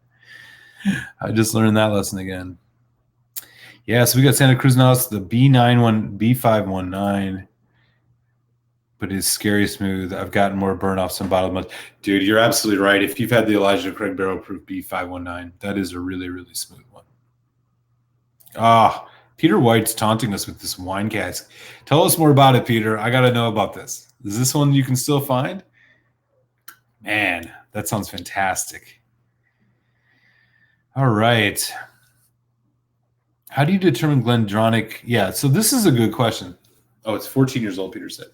[SPEAKER 1] Yeah, so we got Santa Cruz now. It's the B519. But it's scary smooth. I've gotten more burn offs than bottled months. Dude, you're absolutely right. If you've had the Elijah Craig Barrel Proof B519, that is a really, really smooth one. Peter White's taunting us with this wine cask. Tell us more about it, Peter. I got to know about this. Is this one you can still find? Man, that sounds fantastic. All right. How do you determine Glendronach? Yeah, so this is a good question. Oh, it's 14 years old, Peter said.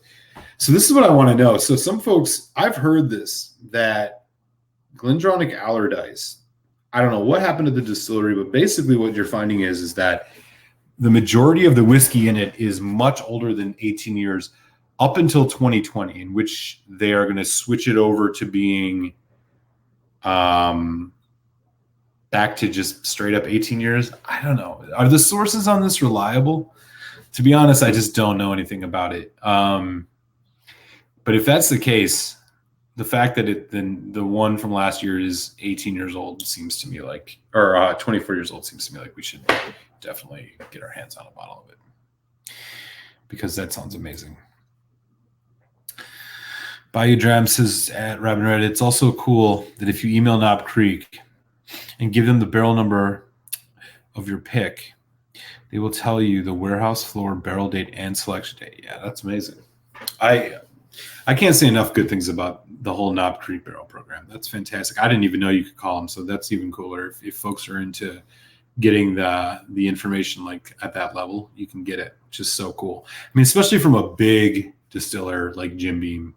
[SPEAKER 1] So this is what I want to know. So some folks, I've heard this, that Glendronach Allardyce, I don't know what happened to the distillery, but basically what you're finding is that the majority of the whiskey in it is much older than 18 years up until 2020, in which they are going to switch it over to being back to just straight up 18 years. I don't know. Are the sources on this reliable? To be honest, I just don't know anything about it. But if that's the case, the fact that the one from last year is 18 years old seems to me like, or 24 years old seems to me like we should definitely get our hands on a bottle of it, because that sounds amazing. Bayou Dram says at Robin Red, it's also cool that if you email Knob Creek and give them the barrel number of your pick, they will tell you the warehouse floor, barrel date, and selection date. Yeah, that's amazing. I can't say enough good things about the whole Knob Creek barrel program. That's fantastic. I didn't even know you could call them, so that's even cooler. If folks are into getting the information like at that level, you can get it, which is so cool. I mean, especially from a big distiller like Jim Beam,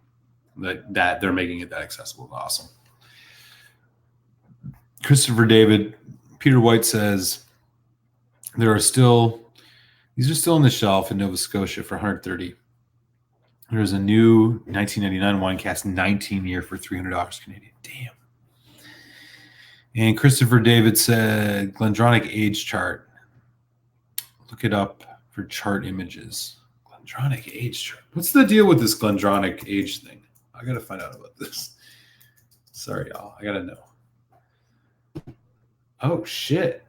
[SPEAKER 1] that they're making it that accessible. Awesome. Christopher David, Peter White says these are still on the shelf in Nova Scotia for $130. There's a new 1999 wine cask 19 year for $300 Canadian. Damn. And Christopher David said Glendronach age chart. Look it up for chart images. Glendronach age chart. What's the deal with this Glendronach age thing? I got to find out about this. Sorry, y'all. I got to know. Oh, shit.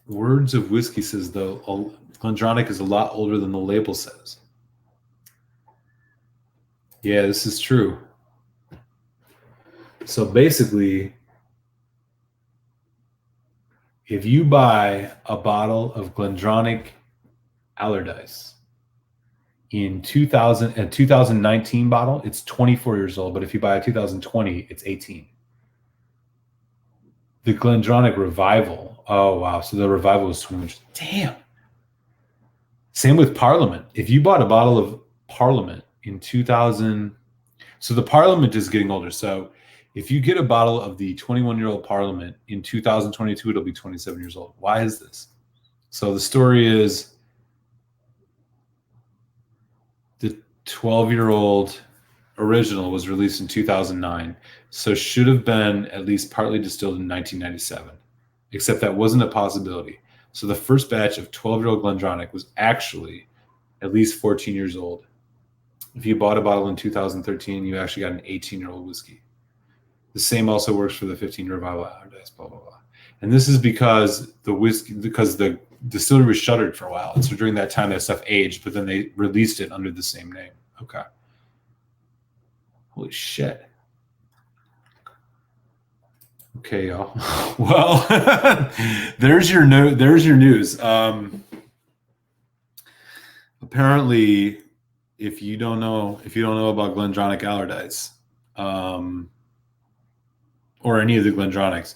[SPEAKER 1] Words of Whiskey says, though, Glendronach is a lot older than the label says. Yeah, this is true. So basically, if you buy a bottle of Glendronach Allardyce in 2019 bottle, it's 24 years old. But if you buy a 2020, it's 18. The Glendronach Revival. Oh, wow. So the Revival was 20. Damn. Same with Parliament. If you bought a bottle of Parliament in 2000, so the Parliament is getting older. So if you get a bottle of the 21-year-old Parliament in 2022, it'll be 27 years old. Why is this? So the story is the 12-year-old original was released in 2009, so should have been at least partly distilled in 1997, except that wasn't a possibility. So the first batch of 12-year-old Glendronach was actually at least 14 years old. If you bought a bottle in 2013, you actually got an 18-year-old whiskey. The same also works for the 15-year Revival Allardyce, blah, blah, blah. And this is because the distillery was shuttered for a while. And so during that time, that stuff aged, but then they released it under the same name. Okay. Holy shit. Okay, y'all. Well, there's your news. Apparently, if you don't know about Glendronach Allardyce, or any of the Glendronachs,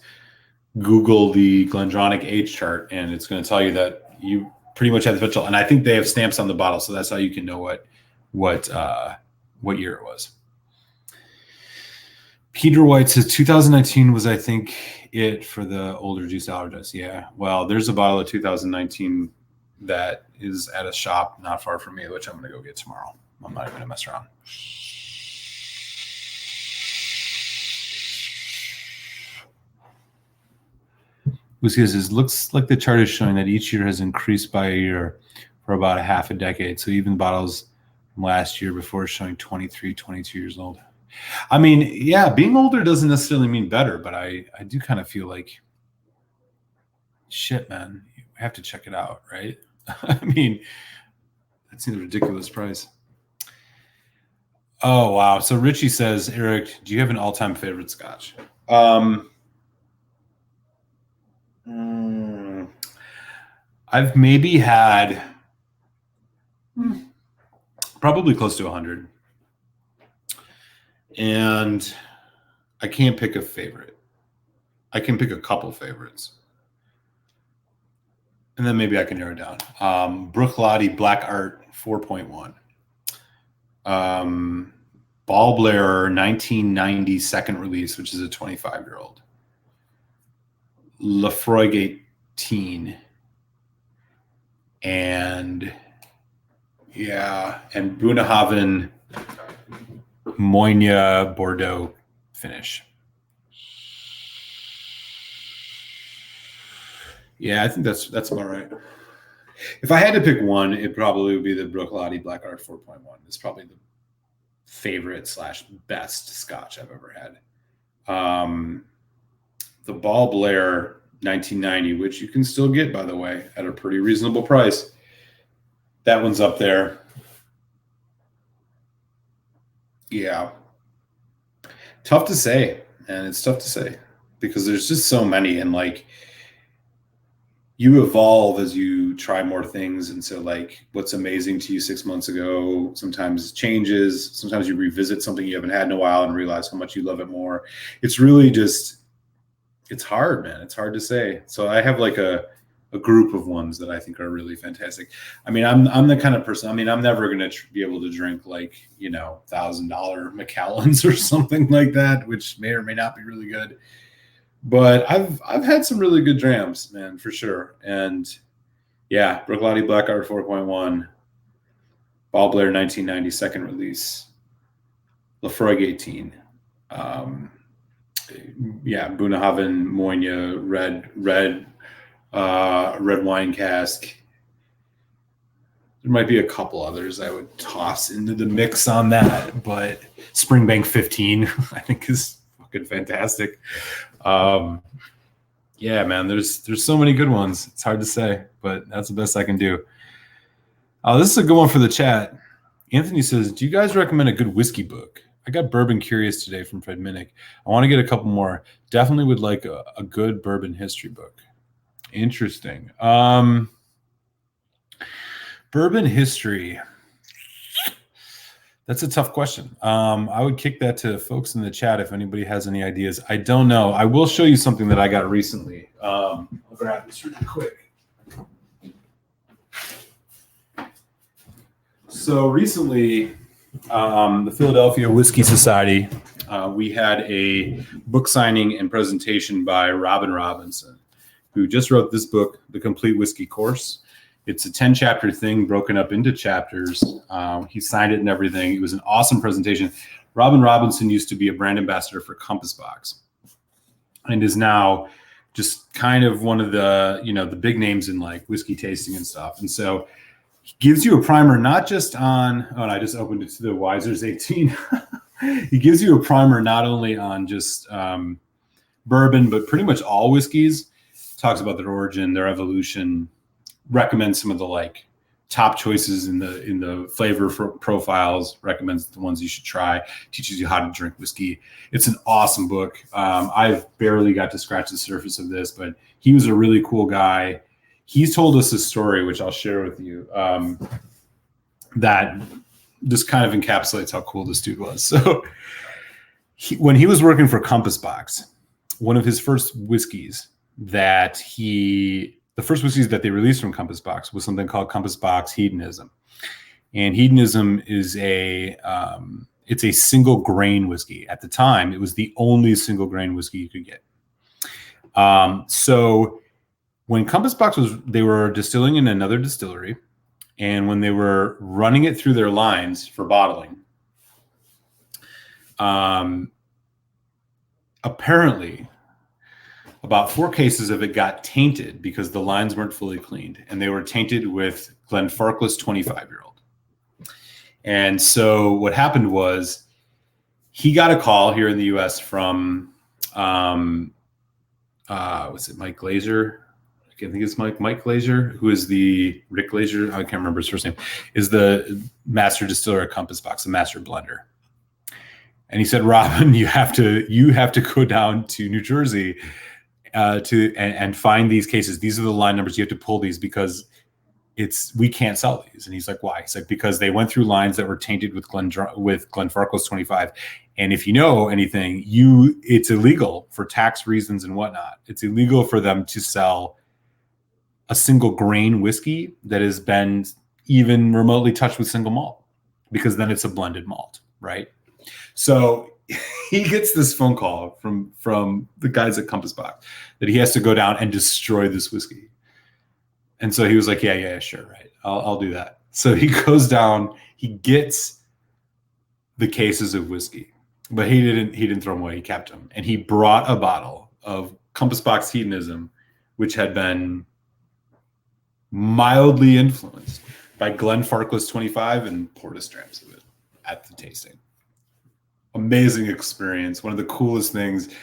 [SPEAKER 1] Google the Glendronach age chart, and it's going to tell you that you pretty much have the potential. And I think they have stamps on the bottle, so that's how you can know what year it was. Peter White says 2019 was, I think, it for the older juice Allardyce. Yeah. Well, there's a bottle of 2019 that is at a shop not far from me, which I'm going to go get tomorrow. I'm not even going to mess around. Whiskey says, looks like the chart is showing that each year has increased by a year for about a half a decade. So even bottles from last year before showing 23, 22 years old. I mean, yeah, being older doesn't necessarily mean better, but I do kind of feel like, shit, man, you have to check it out, right? I mean, that seems a ridiculous price. Oh, wow. So Richie says, Eric, do you have an all-time favorite scotch? I've maybe had probably close to 100. And I can't pick a favorite. I can pick a couple favorites. And then maybe I can narrow it down. Bruichladdich Black Art 4.1. Ball Blair 1990 second release, which is a 25-year-old. Lafroig 18. And Bunnahabhain Moynia Bordeaux finish. Yeah, I think that's about right. If I had to pick one, it probably would be the Bruichladdich Black Art 4.1. It's probably the favorite / best scotch I've ever had. The Ball Blair 1990, which you can still get, by the way, at a pretty reasonable price. That one's up there. Yeah. Tough to say, and it's tough to say because there's just so many, and like you evolve as you try more things. And so like what's amazing to you 6 months ago sometimes changes. Sometimes you revisit something you haven't had in a while and realize how much you love it more. It's really just, it's hard, man. It's hard to say. So I have like a group of ones that I think are really fantastic. I mean, I'm the kind of person, I mean, I'm never going to be able to drink like, $1,000 Macallans or something like that, which may or may not be really good. But I've had some really good drams, man, for sure. And yeah, Bruichladdich Black Art 4.1, Ball Blair 1990 second release, Lafroig 18, Bunnahabhain Moynia red wine cask. There might be a couple others I would toss into the mix on that, but Springbank 15 I think is fucking fantastic. Yeah, man, there's so many good ones. It's hard to say, but that's the best I can do. This is a good one for the chat. Anthony says, do you guys recommend a good whiskey book? I got Bourbon Curious today from Fred Minnick. I want to get a couple more. Definitely would like a good bourbon history book. Interesting. Bourbon history. That's a tough question. I would kick that to folks in the chat if anybody has any ideas. I don't know. I will show you something that I got recently. I'll grab this really quick. So recently, the Philadelphia Whiskey Society, we had a book signing and presentation by Robin Robinson, who just wrote this book, The Complete Whiskey Course. It's a 10-chapter thing broken up into chapters. He signed it and everything. It was an awesome presentation. Robin Robinson used to be a brand ambassador for Compass Box and is now just kind of one of the, the big names in like whiskey tasting and stuff. And so he gives you a primer, not just on, and I just opened it to the Wiser's 18. He gives you a primer not only on just bourbon, but pretty much all whiskeys. Talks about their origin, their evolution, recommends some of the like top choices in the flavor profiles, recommends the ones you should try, teaches you how to drink whiskey. It's an awesome book. I've barely got to scratch the surface of this, but he was a really cool guy. He's told us a story, which I'll share with you, that just kind of encapsulates how cool this dude was. So when he was working for Compass Box, one of his first whiskeys that the first whiskeys that they released from Compass Box was something called Compass Box Hedonism. And Hedonism is it's a single grain whiskey. At the time, it was the only single grain whiskey you could get. So When Compass Box they were distilling in another distillery, and when they were running it through their lines for bottling, apparently about 4 cases of it got tainted because the lines weren't fully cleaned, and they were tainted with Glenfarclas 25-year-old. And so what happened was he got a call here in the U.S. from, was it Mike Glazer? I think it's Mike Glazer, who is Rick Glazer, I can't remember his first name, is the master distiller at Compass Box, the master blender. And he said, Robin, you have to go down to New Jersey and find these cases. These are the line numbers. You have to pull these because we can't sell these. And he's like, why? He's like, because they went through lines that were tainted with Glenfarclas 25. And if you know anything, it's illegal for tax reasons and whatnot. It's illegal for them to sell a single grain whiskey that has been even remotely touched with single malt, because then it's a blended malt, right? So he gets this phone call from the guys at Compass Box that he has to go down and destroy this whiskey. And so he was like, yeah, sure, right. I'll do that. So he goes down, he gets the cases of whiskey, but he didn't throw them away. He kept them. And he brought a bottle of Compass Box Hedonism, which had been mildly influenced by Glenfarclas 25, and poured a Strams of it at the tasting. Amazing experience. One of the coolest things.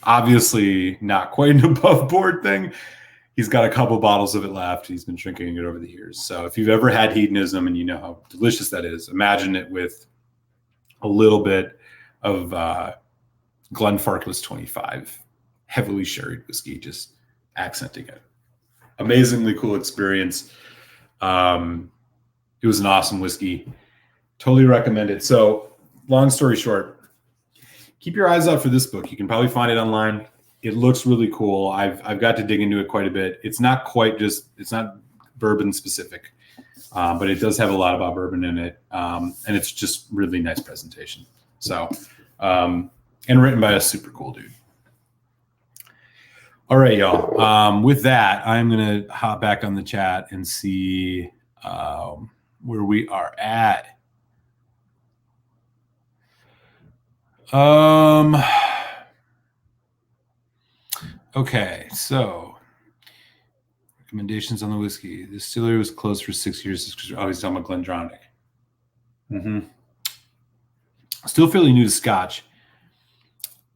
[SPEAKER 1] Obviously not quite an above board thing. He's got a couple bottles of it left. He's been drinking it over the years. So if you've ever had Hedonism and you know how delicious that is, imagine it with a little bit of Glenfarclas 25, heavily sherried whiskey, just accenting it. Amazingly cool experience. It was an awesome whiskey. Totally recommend it. So long story short, keep your eyes out for this book. You can probably find it online. It looks really cool. I've got to dig into it quite a bit. It's not bourbon specific, but it does have a lot about bourbon in it. And it's just really nice presentation. So, and written by a super cool dude. All right, y'all. With that, I'm going to hop back on the chat and see where we are at. Okay, so recommendations on the whiskey. The distillery was closed for 6 years. Oh, he's talking about Glendronach. Still fairly new to Scotch.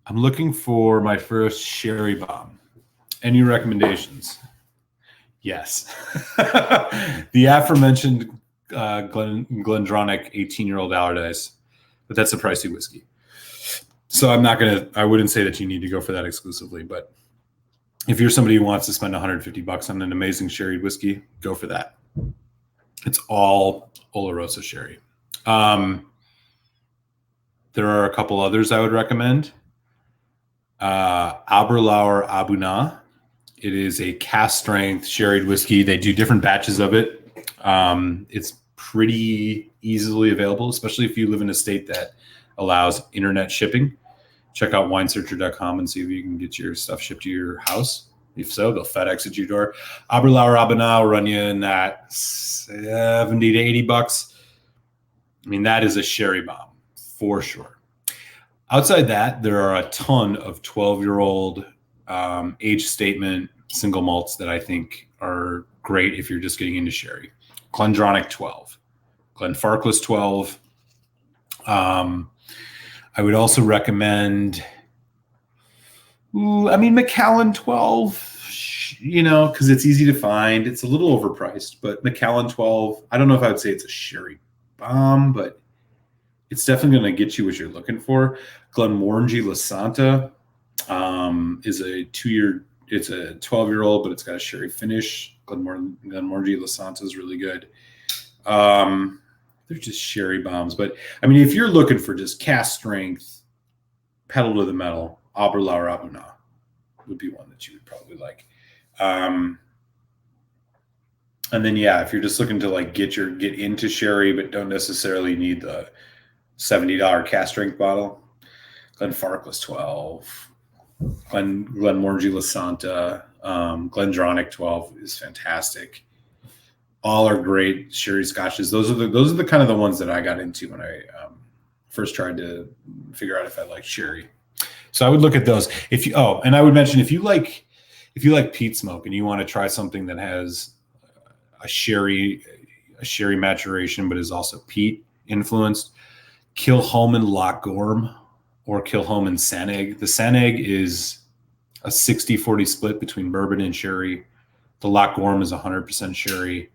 [SPEAKER 1] I'm looking for my first sherry bomb. Any recommendations? Yes. The aforementioned Glendronach 18-year-old Allardyce, but that's a pricey whiskey. So I wouldn't say that you need to go for that exclusively, but if you're somebody who wants to spend $150 on an amazing sherry whiskey, go for that. It's all Oloroso sherry. There are a couple others I would recommend. Aberlour Abuna. It is a cast strength sherried whiskey. They do different batches of it. It's pretty easily available, especially if you live in a state that allows internet shipping. Check out winesearcher.com and see if you can get your stuff shipped to your house. If so, they'll FedEx at your door. Aberlour Abuna will run you in that $70 to $80. I mean, that is a sherry bomb for sure. Outside that, there are a ton of 12-year-old age statement single malts that I think are great if you're just getting into sherry. Glendronach 12, Glenfarclas 12. I would also recommend, Macallan 12, because it's easy to find. It's a little overpriced, but Macallan 12, I don't know if I would say it's a sherry bomb, but it's definitely going to get you what you're looking for. Glenmorangie La Santa is a 2-year, it's a 12-year-old, but it's got a sherry finish. Glenmorangie La Santa is really good. They're just sherry bombs. But, if you're looking for just cast strength, pedal to the metal, Aberlour Abuna would be one that you would probably like. And then, if you're just looking to get into sherry, but don't necessarily need the $70 cast strength bottle, Glenfarclas 12, Glenmorangie La Santa, Glendronach 12 is fantastic. All are great sherry scotches. Those are the kind of the ones that I got into when I first tried to figure out if I like sherry. So I would look at those. And I would mention if you like peat smoke and you want to try something that has a sherry maturation but is also peat influenced, Kilchoman Loch Gorm or Kilchoman Saneg. The Saneg is a 60-40 split between bourbon and sherry. The Loch Gorm is 100% sherry.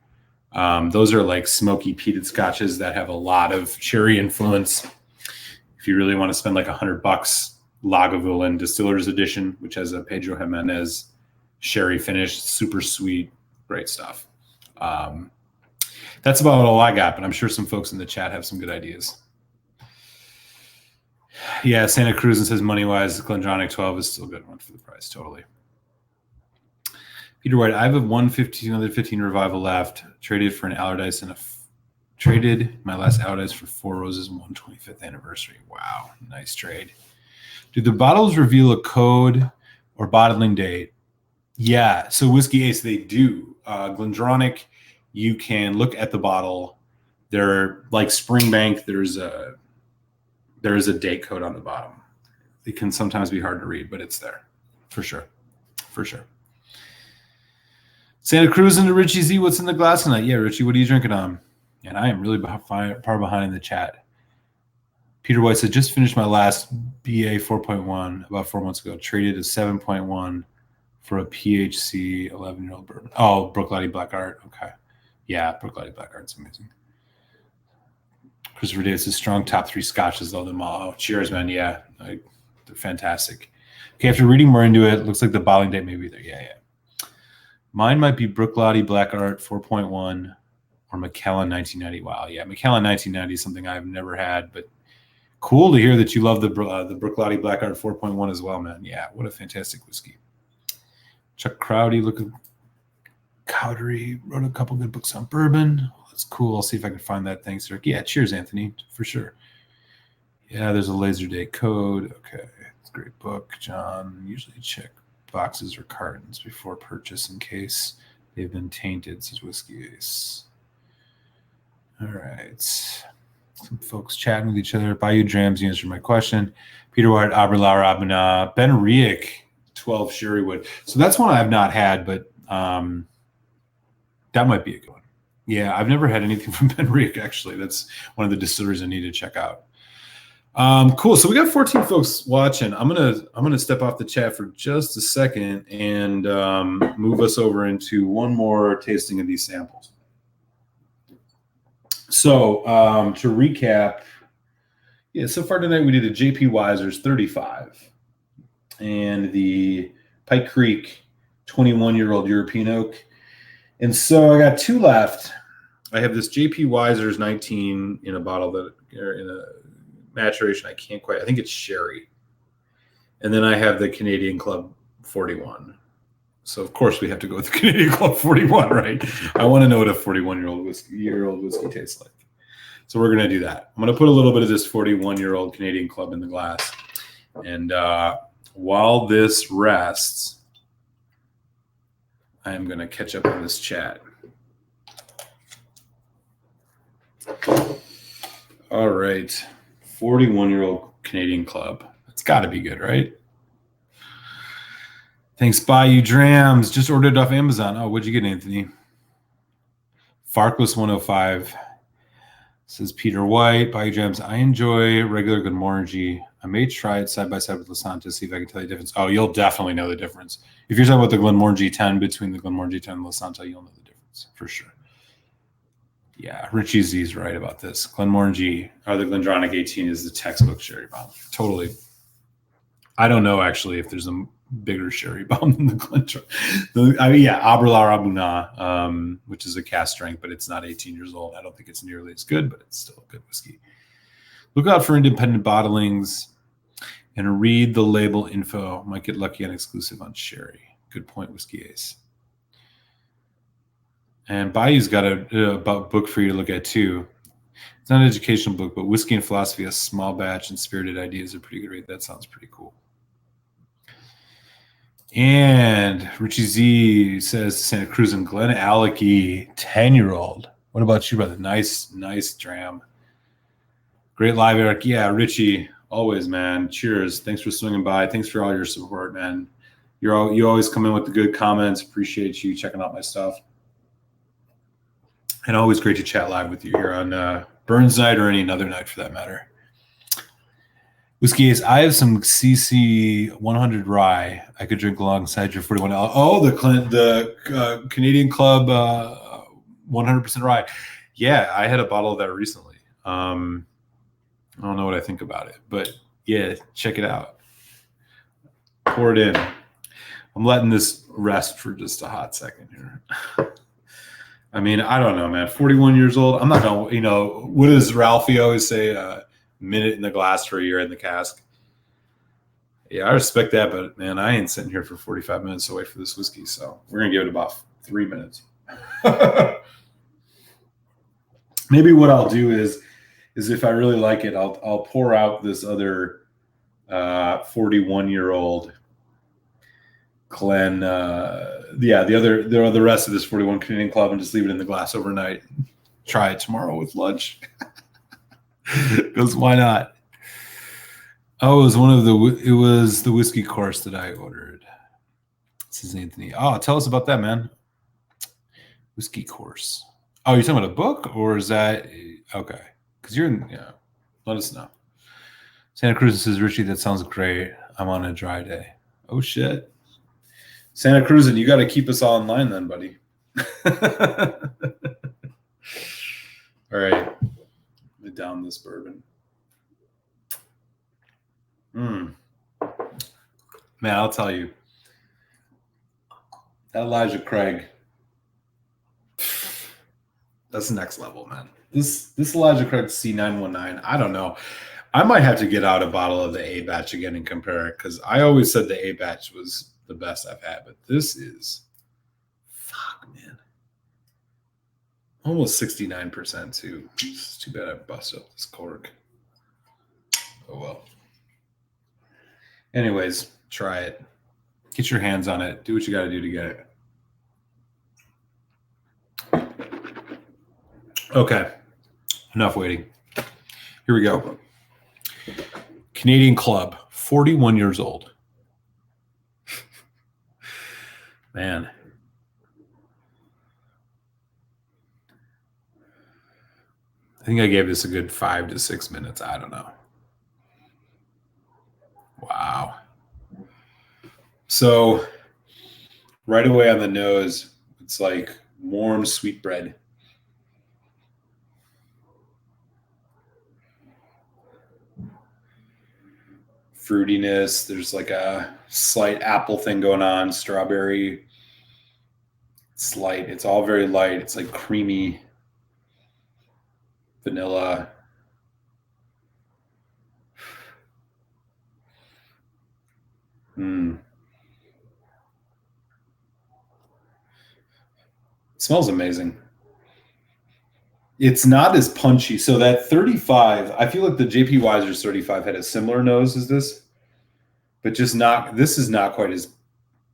[SPEAKER 1] Those are like smoky peated scotches that have a lot of sherry influence. If you really want to spend like $100, Lagavulin Distillers Edition, which has a Pedro Jimenez sherry finish, super sweet, great stuff. That's about all I got, but I'm sure some folks in the chat have some good ideas. Yeah, Santa Cruz and says money-wise, Glendronach 12 is still a good one for the price, totally. Peter White, I have a 115 Revival left. Traded for an Allardyce and traded my last Allardyce for 4 Roses and 125th anniversary. Wow, nice trade. Do the bottles reveal a code or bottling date? Yeah, so Whiskey Ace, they do. Glendronach, you can look at the bottle. They're like Springbank. There's a date code on the bottom. It can sometimes be hard to read, but it's there for sure. For sure. Santa Cruz into Richie Z. What's in the glass tonight? Yeah, Richie, what are you drinking on? And I am really far behind in the chat. Peter White said, just finished my last BA 4.1 about 4 months ago. Traded a 7.1 for a PHC 11-year-old bourbon. Oh, Brooklady Black Art. Okay. Yeah, Brooklady Black Art's amazing. Christopher Davis is strong top 3 scotches, though, them all. Oh, cheers, man. Yeah, they're fantastic. Okay, after reading more into it, looks like the bottling date may be there. Yeah. Mine might be Brooklady Black Art 4.1 or Macallan 1990. Wow, yeah, Macallan 1990 is something I've never had, but cool to hear that you love the Brooklady Black Art 4.1 as well, man. Yeah, what a fantastic whiskey. Chuck Crowdy, Cowdery wrote a couple good books on bourbon. That's cool. I'll see if I can find that. Thanks, Rick. Yeah, cheers, Anthony, for sure. Yeah, there's a laser date code. Okay, it's a great book, John. Usually check boxes or cartons before purchase in case they've been tainted, says Whiskey Ace. All right. Some folks chatting with each other. Bayou Drams, you answered my question. Peter White, Aberlour, Abana, Ben Riach, 12 Sherrywood. So that's one I have not had, but that might be a good one. Yeah, I've never had anything from Ben Riach, actually. That's one of the distilleries I need to check out. Cool. So we got 14 folks watching. I'm gonna step off the chat for just a second and move us over into one more tasting of these samples. So to recap, yeah, so far tonight we did a JP Weiser's 35 and the Pike Creek 21-year-old European oak. And so I got 2 left. I have this JP Weiser's 19 in a bottle that in a maturation. I think it's sherry. And then I have the Canadian Club 41. So of course we have to go with the Canadian Club 41, right? I want to know what a 41-year-old whiskey tastes like. So we're going to do that. I'm going to put a little bit of this 41-year-old Canadian Club in the glass. And while this rests, I am going to catch up on this chat. All right. 41-year-old Canadian Club. It's got to be good, right? Thanks, Bayou Drams. Just ordered off Amazon. Oh, what'd you get, Anthony? Farkless 105 says Peter White. Bayou Drams. I enjoy regular Glenmorangie. I may try it side by side with Lasanta, see if I can tell you the difference. Oh, you'll definitely know the difference. If you're talking about the Glenmorangie 10 between the Glenmorangie 10 and Lasanta, you'll know the difference for sure. Yeah, Richie Z's right about this. Glenmorangie or the Glendronach 18 is the textbook sherry bomb. Totally. I don't know actually if there's a bigger sherry bomb than the Glendronach. I mean, yeah, Aberlour Abuna, which is a cask strength, but it's not 18 years old. I don't think it's nearly as good, but it's still a good whiskey. Look out for independent bottlings and read the label info. Might get lucky on exclusive on sherry. Good point, Whiskey Ace. And Bayou's got a book for you to look at too. It's not an educational book, but Whiskey and Philosophy, a small batch and spirited ideas are pretty good read. That sounds pretty cool. And Richie Z says Santa Cruz and Glen Alecky, 10-year-old. What about you, brother? Nice dram. Great live, Eric. Yeah, Richie, always, man. Cheers. Thanks for swinging by. Thanks for all your support, man. You always come in with the good comments. Appreciate you checking out my stuff. And always great to chat live with you here on Burns night or any other night for that matter. Whiskey Ace, I have some CC 100 rye I could drink alongside your 41. Oh, the Canadian Club 100% rye. Yeah, I had a bottle of that recently. I don't know what I think about it, but yeah, check it out. Pour it in. I'm letting this rest for just a hot second here. I mean, I don't know, man. 41 years old. I'm not going to, what does Ralphie always say? Minute in the glass for a year in the cask. Yeah, I respect that, but man, I ain't sitting here for 45 minutes to wait for this whiskey, so we're gonna give it about 3 minutes. Maybe what I'll do is if I really like it, I'll pour out this other 41-year-old Glen. The rest of this 41 Canadian Club, and just leave it in the glass overnight. Try it tomorrow with lunch. Because why not? Oh, it was the whiskey course that I ordered. This is Anthony. Oh, tell us about that, man. Whiskey course. Oh, you're talking about a book, or is that okay? Because let us know. Santa Cruz says, Richie, that sounds great. I'm on a dry day. Oh shit. Santa Cruz, and you got to keep us all in line then, buddy. All right. Down this bourbon. Man, I'll tell you, that Elijah Craig, that's the next level, man. This Elijah Craig C919, I don't know. I might have to get out a bottle of the A batch again and compare it, because I always said the A batch was the best I've had, but this is, fuck, man. Almost 69% too. It's too bad I busted up this cork. Oh well. Anyways, try it. Get your hands on it. Do what you got to do to get it. Okay. Enough waiting. Here we go. Canadian Club, 41 years old. Man. I think I gave this a good 5 to 6 minutes. I don't know. Wow. So right away on the nose, it's like warm sweetbread. Fruitiness. There's like a slight apple thing going on. Strawberry. It's light. It's all very light. It's like creamy vanilla. It smells amazing. It's not as punchy. So that 35, I feel like the JP Weiser's 35 had a similar nose as this, but this is not quite as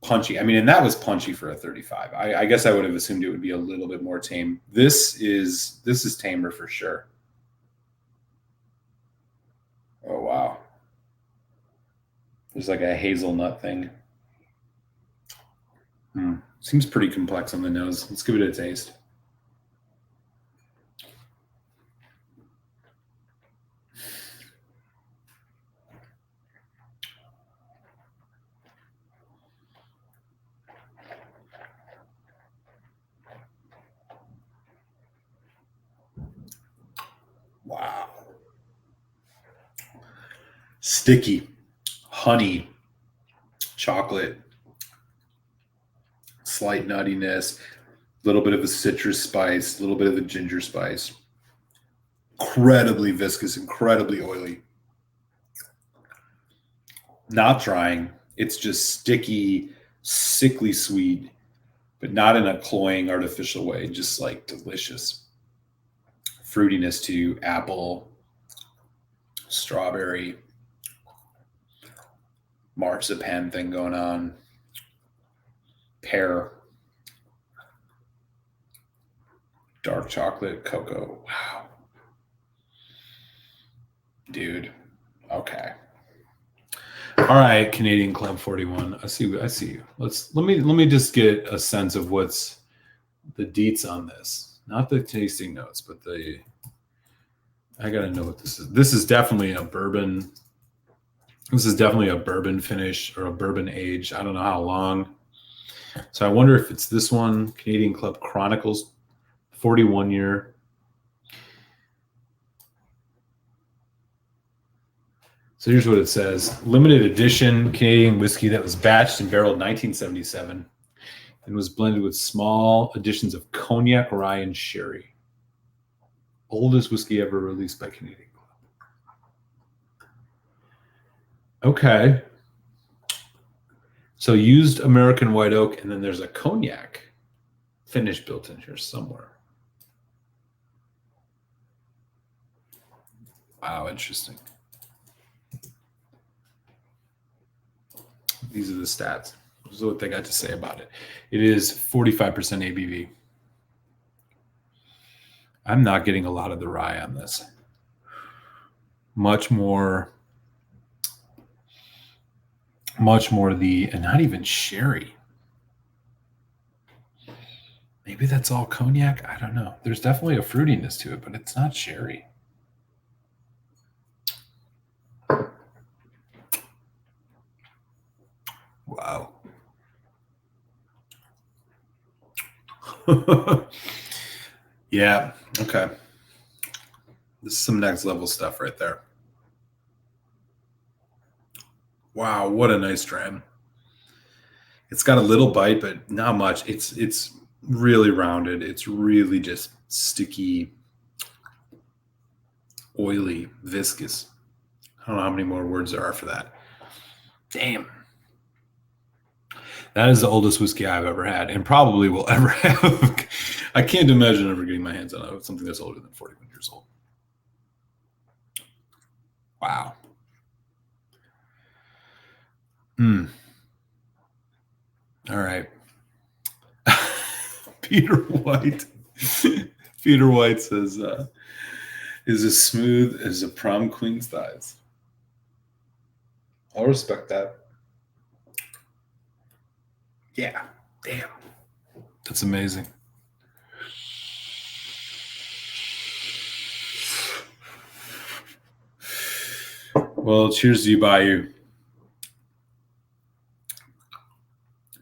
[SPEAKER 1] punchy. I mean, and that was punchy for a 35. I guess I would have assumed it would be a little bit more tame. This is tamer for sure. Oh, wow. There's like a hazelnut thing. Seems pretty complex on the nose. Let's give it a taste. Wow. Sticky, honey, chocolate, slight nuttiness, a little bit of a citrus spice, a little bit of a ginger spice. Incredibly viscous, incredibly oily. Not drying. It's just sticky, sickly sweet, but not in a cloying, artificial way, just like delicious. Fruitiness to apple, strawberry, marzipan thing going on. pear, dark chocolate, cocoa. Wow. Dude. Okay. All right, Canadian Club 41. I see you. Let me just get a sense of what's the deets on this. Not the tasting notes, but I gotta know what this is. This is definitely a bourbon. This is definitely a bourbon finish or a bourbon age. I don't know how long. So I wonder if it's this one, Canadian Club Chronicles, 41 year. So here's what it says. Limited edition Canadian whiskey that was batched and barreled 1977 and was blended with small additions of cognac, rye, and sherry. Oldest whiskey ever released by Canadian Club. Okay. So used American white oak, and then there's a cognac finish built in here somewhere. Wow, interesting. These are the stats. This is what they got to say about it. It is 45% ABV. I'm not getting a lot of the rye on this. Much more and not even sherry. Maybe that's all cognac. I don't know. There's definitely a fruitiness to it, but it's not sherry. Wow. Yeah. Okay. This is some next level stuff right there. Wow, what a nice dram. It's got a little bite, but not much. It's really rounded. It's really just sticky, oily, viscous. I don't know how many more words there are for that. Damn. That is the oldest whiskey I've ever had and probably will ever have. I can't imagine ever getting my hands on something that's older than 41 years old. Wow. All right. Peter White. Peter White says, is as smooth as a prom queen's thighs. I'll respect that. Yeah. Damn. That's amazing. Well, cheers to you, Bayou.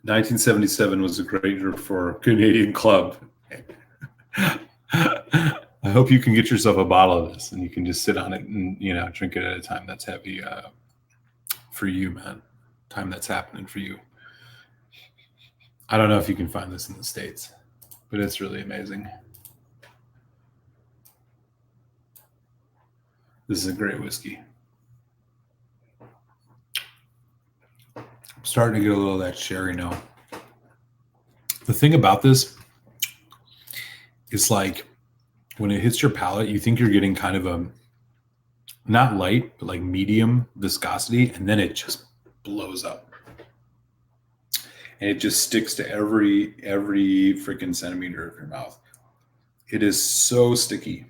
[SPEAKER 1] 1977 was a great year for Canadian Club. I hope you can get yourself a bottle of this and you can just sit on it and, drink it at a time that's heavy for you, man. Time that's happening for you. I don't know if you can find this in the States, but it's really amazing. This is a great whiskey. I'm starting to get a little of that sherry note. The thing about this is like when it hits your palate, you think you're getting kind of a not light, but like medium viscosity, and then it just blows up. And it just sticks to every freaking centimeter of your mouth. It is so sticky.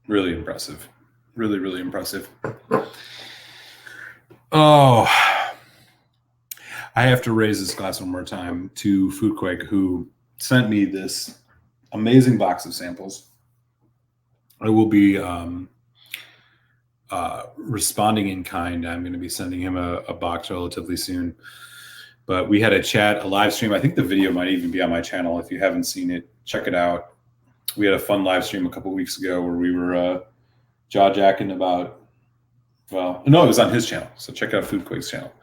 [SPEAKER 1] Really impressive. Really, really impressive. Oh, I have to raise this glass one more time to Foodquig, who sent me this amazing box of samples. I will be responding in kind. I'm going to be sending him a box relatively soon. But we had a chat, a live stream. I think the video might even be on my channel. If you haven't seen it, check it out. We had a fun live stream a couple of weeks ago where we were jaw-jacking about, well, no, it was on his channel. So check out Foodquig's channel.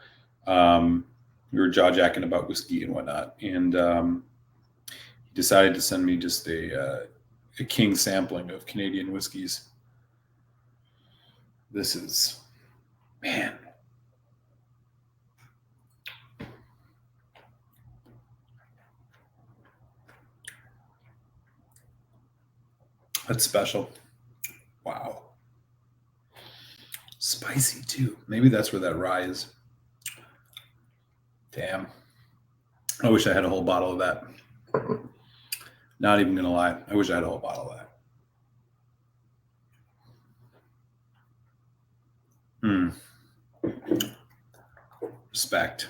[SPEAKER 1] We were jaw-jacking about whiskey and whatnot. And he decided to send me just a king sampling of Canadian whiskeys. This is, man. That's special. Wow. Spicy too. Maybe that's where that rye is. Damn. I wish I had a whole bottle of that. Not even going to lie. I wish I had a whole bottle of that. Respect.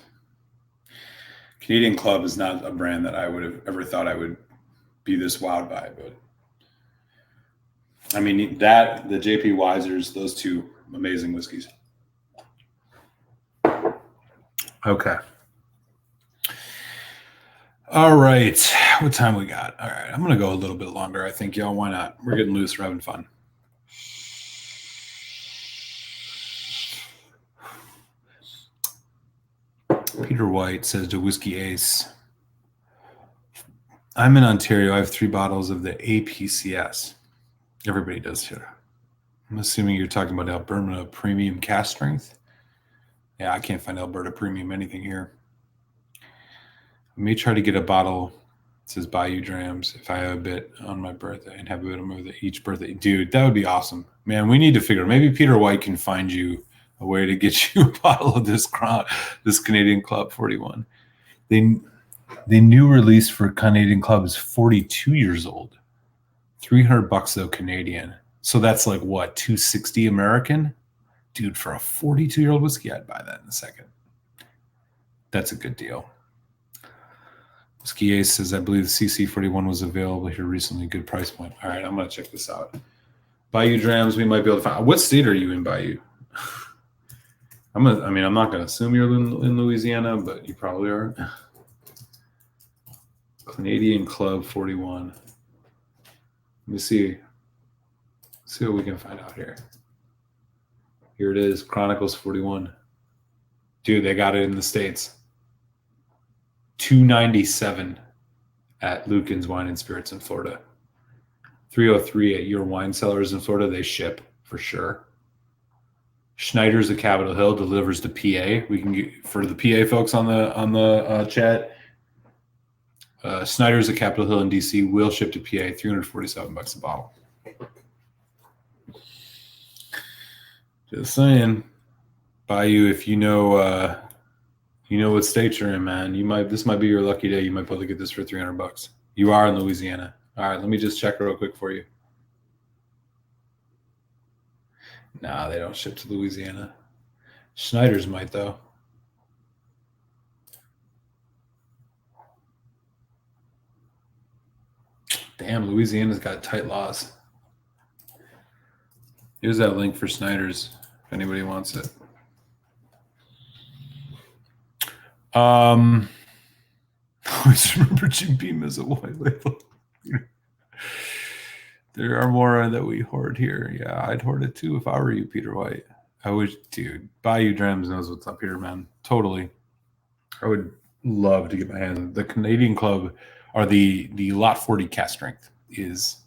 [SPEAKER 1] Canadian Club is not a brand that I would have ever thought I would be this wowed by, but I mean, that, the JP Weisers, those two amazing whiskeys. Okay. All right. What time we got? All right. I'm going to go a little bit longer. I think, y'all. Why not? We're getting loose. We're having fun. Peter White says to Whiskey Ace, I'm in Ontario. I have 3 bottles of the APCS. Everybody does here. I'm assuming you're talking about Alberta Premium Cask Strength. Yeah, I can't find Alberta Premium anything here. I may try to get a bottle. It says Bayou Drams if I have a bit on my birthday and have a bit of each birthday. Dude, that would be awesome. Man, we need to figure. Maybe Peter White can find you a way to get you a bottle of this Canadian Club 41. The new release for Canadian Club is 42 years old. $300 though Canadian. So that's like what, $260 American? Dude, for a 42-year-old whiskey, I'd buy that in a second. That's a good deal. Whiskey Ace says, I believe the CC41 was available here recently. Good price point. All right, I'm going to check this out. Bayou Drams, we might be able to find. What state are you in, Bayou? I'm not going to assume you're in Louisiana, but you probably are. Canadian Club 41. Let me see what we can find out here. Here it is, Chronicles 41. Dude, they got it in the States. $297 at Lucan's Wine and Spirits in Florida. $303 at your wine cellars in Florida. They ship for sure. Schneider's of Capitol Hill delivers to PA. We can get, for the PA folks on the chat. Snyder's of Capitol Hill in DC will ship to PA. $347 a bottle. Just saying, Bayou, if you know what state you're in, man. This might be your lucky day. You might be able to get this for $300. You are in Louisiana. All right, let me just check real quick for you. Nah, they don't ship to Louisiana. Schneider's might though. Damn, Louisiana's got tight laws. Here's that link for Snyder's if anybody wants it. I always remember Jim Beam as a white label. There are more that we hoard here. Yeah, I'd hoard it too if I were you, Peter White. I wish, dude, Bayou Drams knows what's up here, man. Totally. I would love to get my hands on the Canadian Club, or the Lot 40 Cask Strength is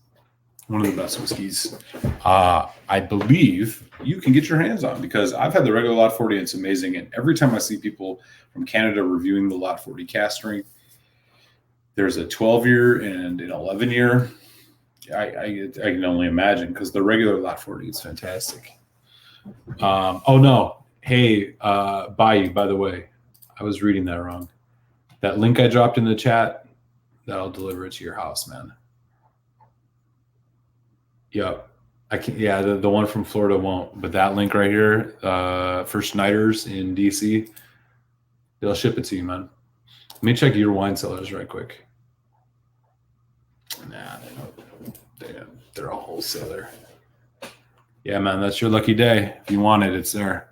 [SPEAKER 1] one of the best whiskeys I believe you can get your hands on, because I've had the regular Lot 40 and it's amazing. And every time I see people from Canada reviewing the Lot 40 Cask Strength, there's a 12-year and an 11-year. I can only imagine, because the regular Lot 40 is fantastic. Oh, no. Hey, Bayou, by the way, I was reading that wrong. That link I dropped in the chat, that'll deliver it to your house, man. Yep. I can, yeah, the one from Florida won't, but that link right here for Schneider's in DC, they'll ship it to you, man. Let me check your wine cellars right quick. Nah, they're a wholesaler. Yeah, man, that's your lucky day. If you want it, it's there.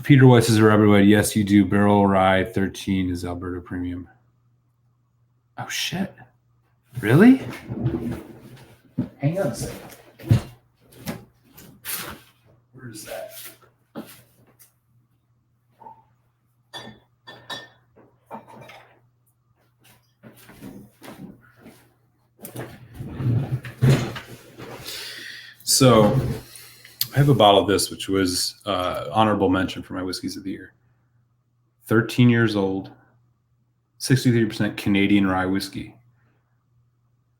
[SPEAKER 1] Peter White says, Robert White, yes, you do. Barrel Rye 13 is Alberta Premium. Oh, shit. Really? Hang on a second. Where is that? So I have a bottle of this, which was honorable mention for my whiskeys of the year. 13 years old, 63% Canadian rye whiskey,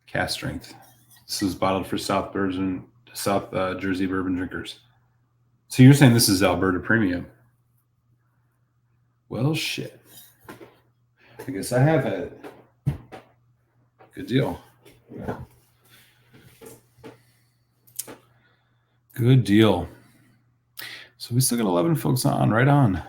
[SPEAKER 1] cask strength. This is bottled for South Jersey bourbon drinkers. So you're saying this is Alberta Premium? Well, shit. I guess I have had it. Good deal. Good deal. So we still got 11 folks on. Right on.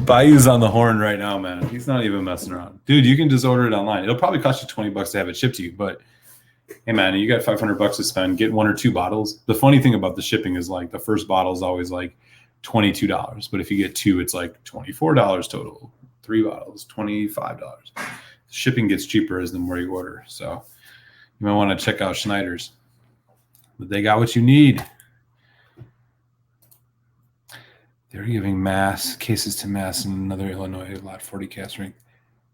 [SPEAKER 1] Bayou's on the horn right now, man. He's not even messing around. Dude, you can just order it online. It'll probably cost you $20 to have it shipped to you, but hey, man, you got $500 to spend. Get 1 or 2 bottles. The funny thing about the shipping is like the first bottle is always like $22, but if you get 2, it's like $24 total. 3 bottles, $25. Shipping gets cheaper as the more you order. So you might want to check out Schneider's, but they got what you need. They're giving cases to Mass in another Illinois lot 40 cast ring.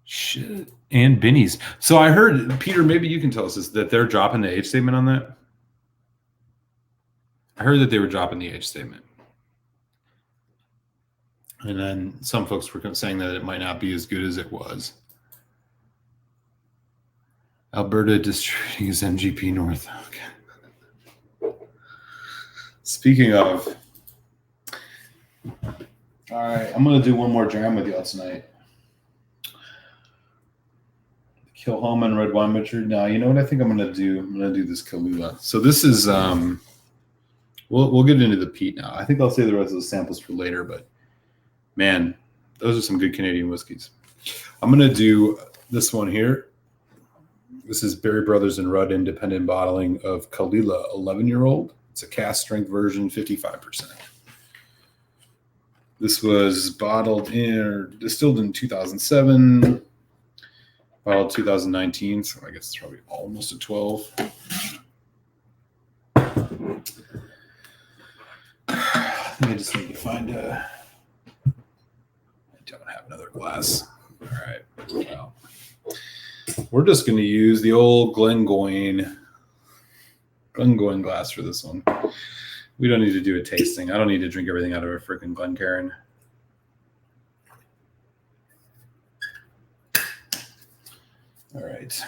[SPEAKER 1] Shit. And Binny's. So I heard, Peter, maybe you can tell us this, that they're dropping the age statement on that. I heard that they were dropping the age statement. And then some folks were saying that it might not be as good as it was. Alberta distributing is MGP North. Okay. Speaking of, all right, I'm going to do one more jam with y'all tonight. Kilholman Red Wine Butcher. Now, you know what I think I'm going to do? I'm going to do this Kahlua. So this is, we'll get into the peat now. I think I'll save the rest of the samples for later, but man, those are some good Canadian whiskeys. I'm going to do this one here. This is Berry Brothers and Rudd Independent Bottling of Kahlua 11-year-old. It's a cask strength version, 55%. This was bottled in or distilled in 2007, bottled 2019, so I guess it's probably almost a 12. I think I just need to find a... I don't have another glass. All right. Well, we're just going to use the old Glengoyne glass for this one. We don't need to do a tasting. I don't need to drink everything out of a freaking Glencairn. All right.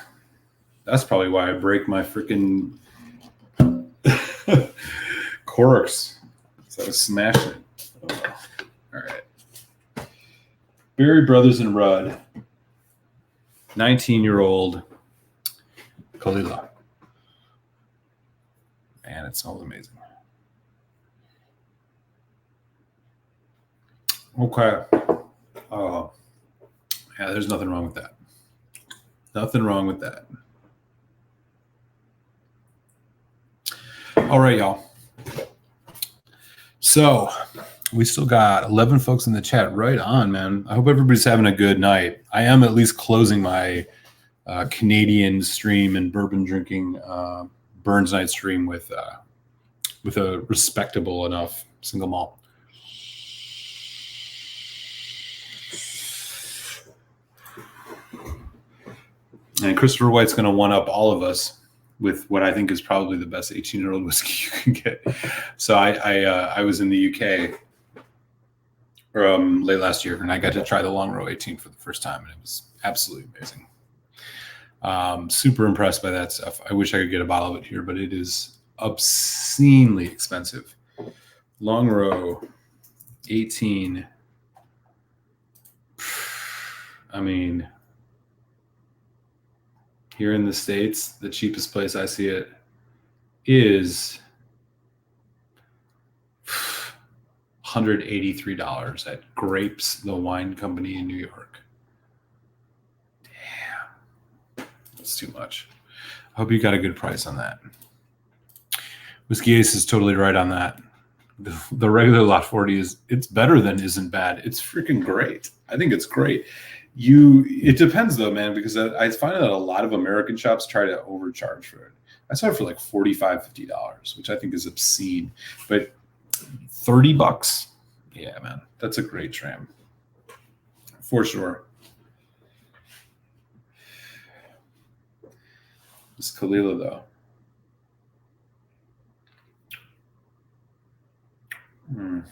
[SPEAKER 1] That's probably why I break my freaking corks. So I was smashing it. Oh. All right. Berry Brothers and Rudd, 19-year-old Kahlua. Man, it smells amazing. Okay. Yeah, there's nothing wrong with that. Nothing wrong with that. All right, y'all. So we still got 11 folks in the chat. Right on, man. I hope everybody's having a good night. I am at least closing my Canadian stream and bourbon drinking Burns Night stream with a respectable enough single malt. And Christopher White's going to one-up all of us with what I think is probably the best 18-year-old whiskey you can get. So I was in the UK late last year, and I got to try the Long Row 18 for the first time, and it was absolutely amazing. Super impressed by that stuff. I wish I could get a bottle of it here, but it is obscenely expensive. Long Row 18. I mean, here in the States, the cheapest place I see it is $183 at Grapes, the wine company in New York. Damn, that's too much. I hope you got a good price on that. Whiskey Ace is totally right on that. The regular Lot 40 it's better than isn't bad. It's freaking great. I think it's great. It depends though, man, because I find that a lot of American shops try to overcharge for it. I saw it for like $45, $50, which I think is obscene. But $30, yeah, man, that's a great tram for sure. This Kahlua though. Man,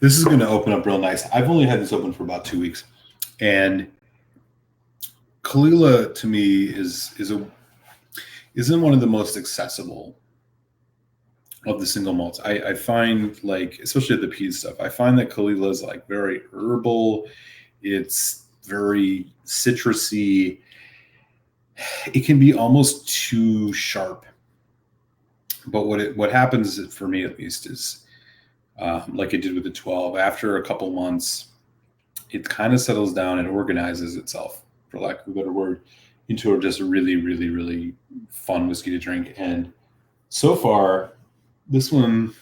[SPEAKER 1] this is going to open up real nice. I've only had this open for about 2 weeks, and Kahlua to me is isn't one of the most accessible of the single malts. I find, like, especially the peat stuff, I find that Kalila is like very herbal. It's very citrusy. It can be almost too sharp. But what happens for me, at least, is like it did with the 12. After a couple months, it kind of settles down and organizes itself, for lack of a better word, into just a really, really, really fun whiskey to drink. And so far, this one,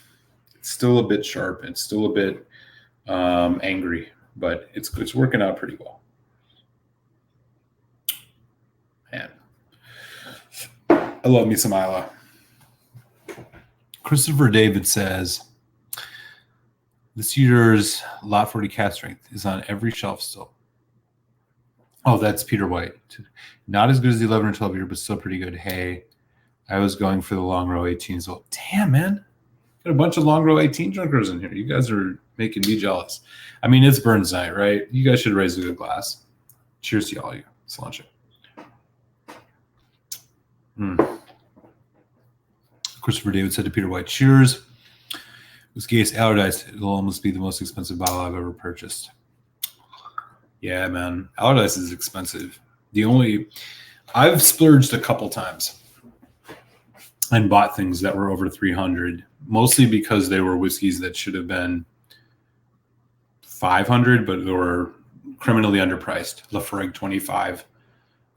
[SPEAKER 1] it's still a bit sharp. It's still a bit angry, but it's working out pretty well. Man, I love me some Isla. Christopher David says, this year's Lot 40 cast strength is on every shelf still. Oh, that's Peter White. Not as good as the 11 or 12 year, but still pretty good. Hey, I was going for the long row 18s. Well, damn, man. Got a bunch of long row 18 drinkers in here. You guys are making me jealous. I mean, it's Burns night, right? You guys should raise a good glass. Cheers to all you. Cilantro. Christopher David said to Peter White, cheers. Whiskey Ace Allardyce, it'll almost be the most expensive bottle I've ever purchased. Yeah, man. Allardyce is expensive. I've splurged a couple times and bought things that were over 300, mostly because they were whiskeys that should have been 500, but they were criminally underpriced. Lafroig 25.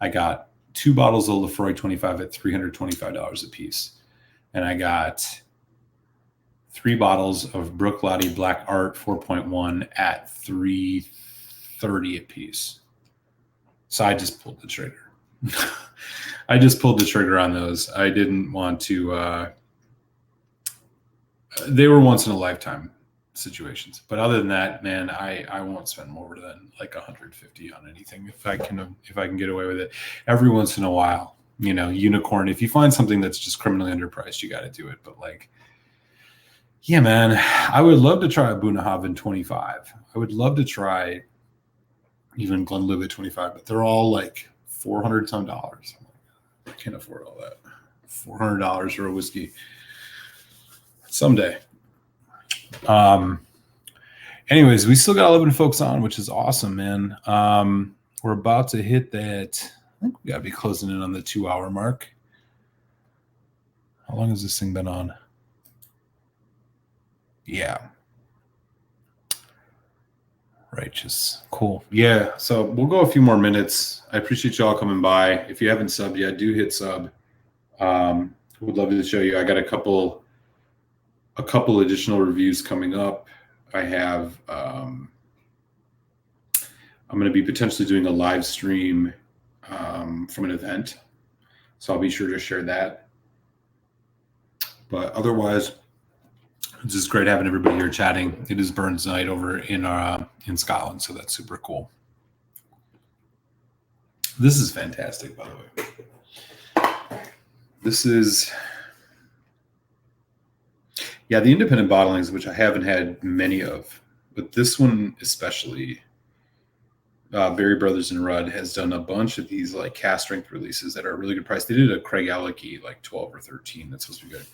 [SPEAKER 1] I got 2 bottles of Lafroig 25 at $325 a piece. And I got 3 bottles of Brooklady Black Art 4.1 at $330 a piece. So I just pulled the trigger. I just pulled the trigger on those. I didn't want to. They were once in a lifetime situations, but other than that, man, I won't spend more than like $150 on anything if I can get away with it. Every once in a while, unicorn. If you find something that's just criminally underpriced, you got to do it. But like, yeah, man, I would love to try a Bunnahabhain 25. I would love to try even Glenlivet 25, but they're all like $400 some. I can't afford all that. $400 for a whiskey. Someday. Anyways, we still got 11 folks on, which is awesome, man. We're about to hit that. I think we got to be closing in on the 2-hour mark. How long has this thing been on? Yeah. Righteous. Cool. Yeah. So we'll go a few more minutes. I appreciate y'all coming by. If you haven't subbed yet, do hit sub. Would love to show you. I got a couple additional reviews coming up. I have, I'm going to be potentially doing a live stream from an event. So I'll be sure to share that. But otherwise, it's just great having everybody here chatting. It is Burns night over in Scotland, so that's super cool. This is fantastic, by the way. This is, yeah, the independent bottlings, which I haven't had many of, but this one especially, Berry Brothers and Rudd has done a bunch of these like cast strength releases that are really good price. They did a Craig Alecky like 12 or 13. That's supposed to be good.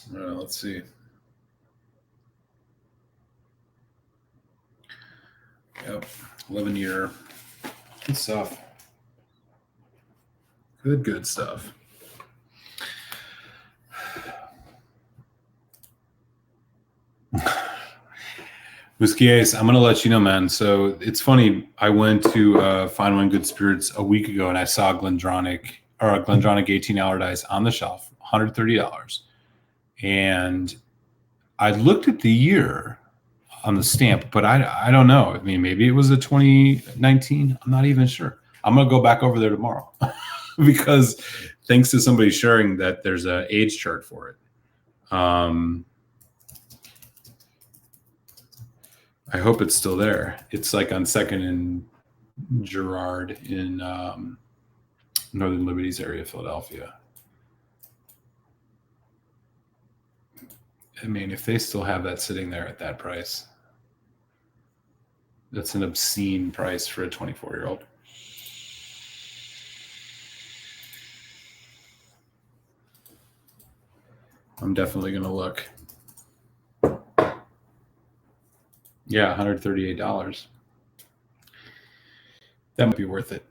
[SPEAKER 1] Let's see. Yep, 11-year. Good stuff. Good stuff. Whiskey Ace, I'm going to let you know, man. So it's funny. I went to Fine Wine Good Spirits a week ago, and I saw a Glendronach 18 Allardyce on the shelf, $130. And I looked at the year on the stamp, but I don't know. I mean, maybe it was a 2019. I'm not even sure. I'm going to go back over there tomorrow because thanks to somebody sharing that there's an age chart for it. I hope it's still there. It's like on 2nd and Girard in Northern Liberties area, Philadelphia. I mean, if they still have that sitting there at that price, that's an obscene price for a 24-year-old. I'm definitely going to look. Yeah, $138. That might be worth it.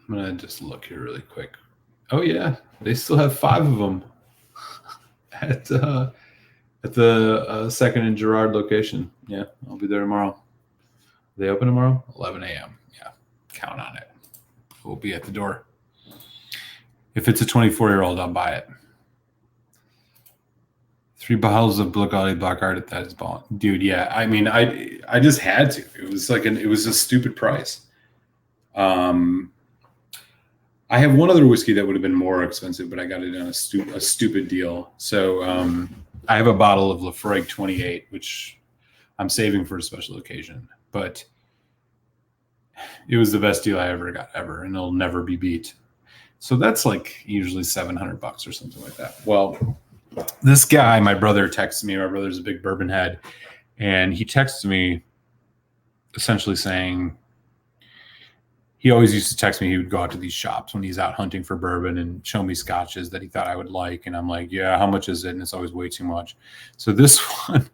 [SPEAKER 1] I'm going to just look here really quick. Oh, yeah. They still have 5 of them at the 2nd and Girard location. Yeah, I'll be there tomorrow. They open tomorrow? 11 a.m. Yeah, count on it. We'll be at the door. If it's a 24-year-old, I'll buy it. 3 bottles of Black Art. That is ball, dude. Yeah, I mean, I just had to. It was like it was a stupid price. I have one other whiskey that would have been more expensive, but I got it on a stupid deal. So I have a bottle of Lafroig 28, which I'm saving for a special occasion. But it was the best deal I ever got, and it'll never be beat. So that's like usually $700 or something like that. Well, this guy, my brother, texted me. My brother's a big bourbon head, and he texted me essentially saying, he always used to text me. He would go out to these shops when he's out hunting for bourbon and show me scotches that he thought I would like. And I'm like, yeah, how much is it? And it's always way too much. So this one,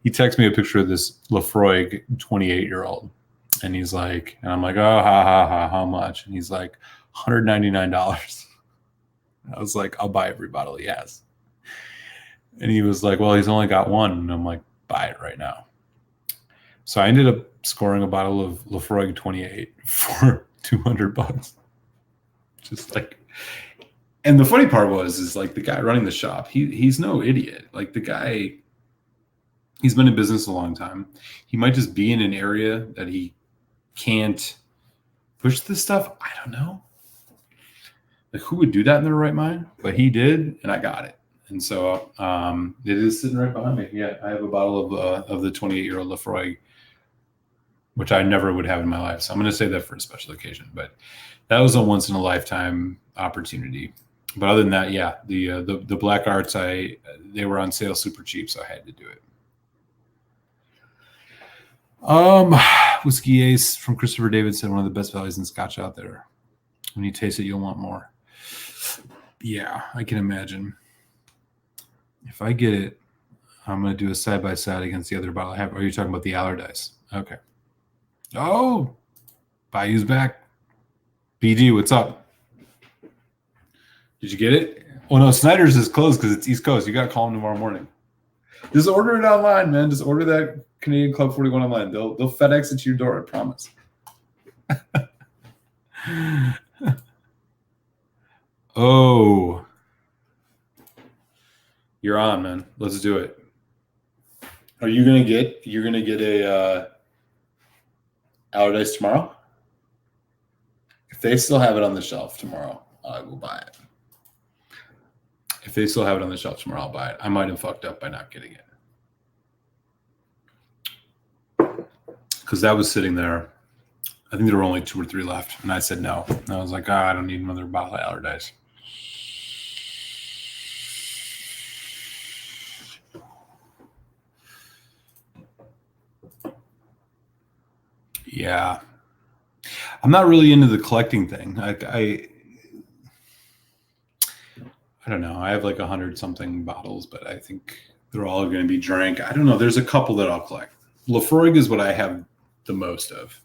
[SPEAKER 1] he texted me a picture of this Lafroig 28-year-old. And he's like, and I'm like, oh, how much? And he's like, $199. I was like, I'll buy every bottle he has. And he was like, well, he's only got one. And I'm like, buy it right now. So I ended up scoring a bottle of Lafroig 28 for $200. Just like, and the funny part is like the guy running the shop, he's no idiot. Like the guy, he's been in business a long time. He might just be in an area that he can't push this stuff. I don't know. Like who would do that in their right mind? But he did, and I got it. And so it is sitting right behind me. Yeah, I have a bottle of the 28-year-old Lafroig, which I never would have in my life. So I'm going to say that for a special occasion. But that was a once in a lifetime opportunity. But other than that, yeah, the Black Arts, they were on sale super cheap, so I had to do it. Whiskey Ace from Christopher Davidson, one of the best values in Scotch out there. When you taste it, you'll want more. Yeah, I can imagine. If I get it, I'm going to do a side-by-side against the other bottle I have. Are you talking about the Allardyce? Okay. Oh, Bayou's back. BD, what's up? Did you get it? Oh, no, Snyder's is closed because it's East Coast. You got to call them tomorrow morning. Just order it online, man. Just order that Canadian Club 41 online. They'll FedEx it to your door, I promise. Oh. You're on, man. Let's do it. Are you gonna get a Allardyce tomorrow? If they still have it on the shelf tomorrow, I will buy it. If they still have it on the shelf tomorrow, I'll buy it. I might have fucked up by not getting it. Because that was sitting there. I think there were only 2 or 3 left. And I said no. And I was like, I don't need another bottle of Allardyce. Yeah. I'm not really into the collecting thing. I don't know. I have like 100-something bottles, but I think they're all going to be drank. I don't know. There's a couple that I'll collect. Lafroig is what I have the most of.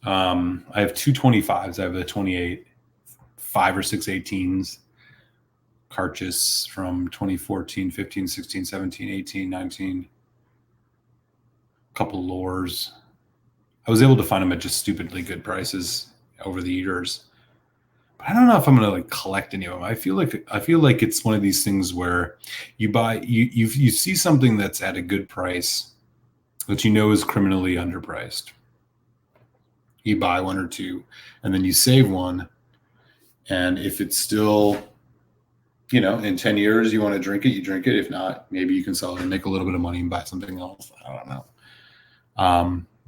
[SPEAKER 1] I have 2 25s. I have a 28, 5 or 6 18s. Carchus from 2014, 15, 16, 17, 18, 19. A couple Lores. I was able to find them at just stupidly good prices over the years. But I don't know if I'm going to like collect any of them. I feel like it's one of these things where you buy you see something that's at a good price that you know is criminally underpriced. You buy 1 or 2 and then you save one. And if it's still, in 10 years you want to drink it, you drink it. If not, maybe you can sell it and make a little bit of money and buy something else. I don't know.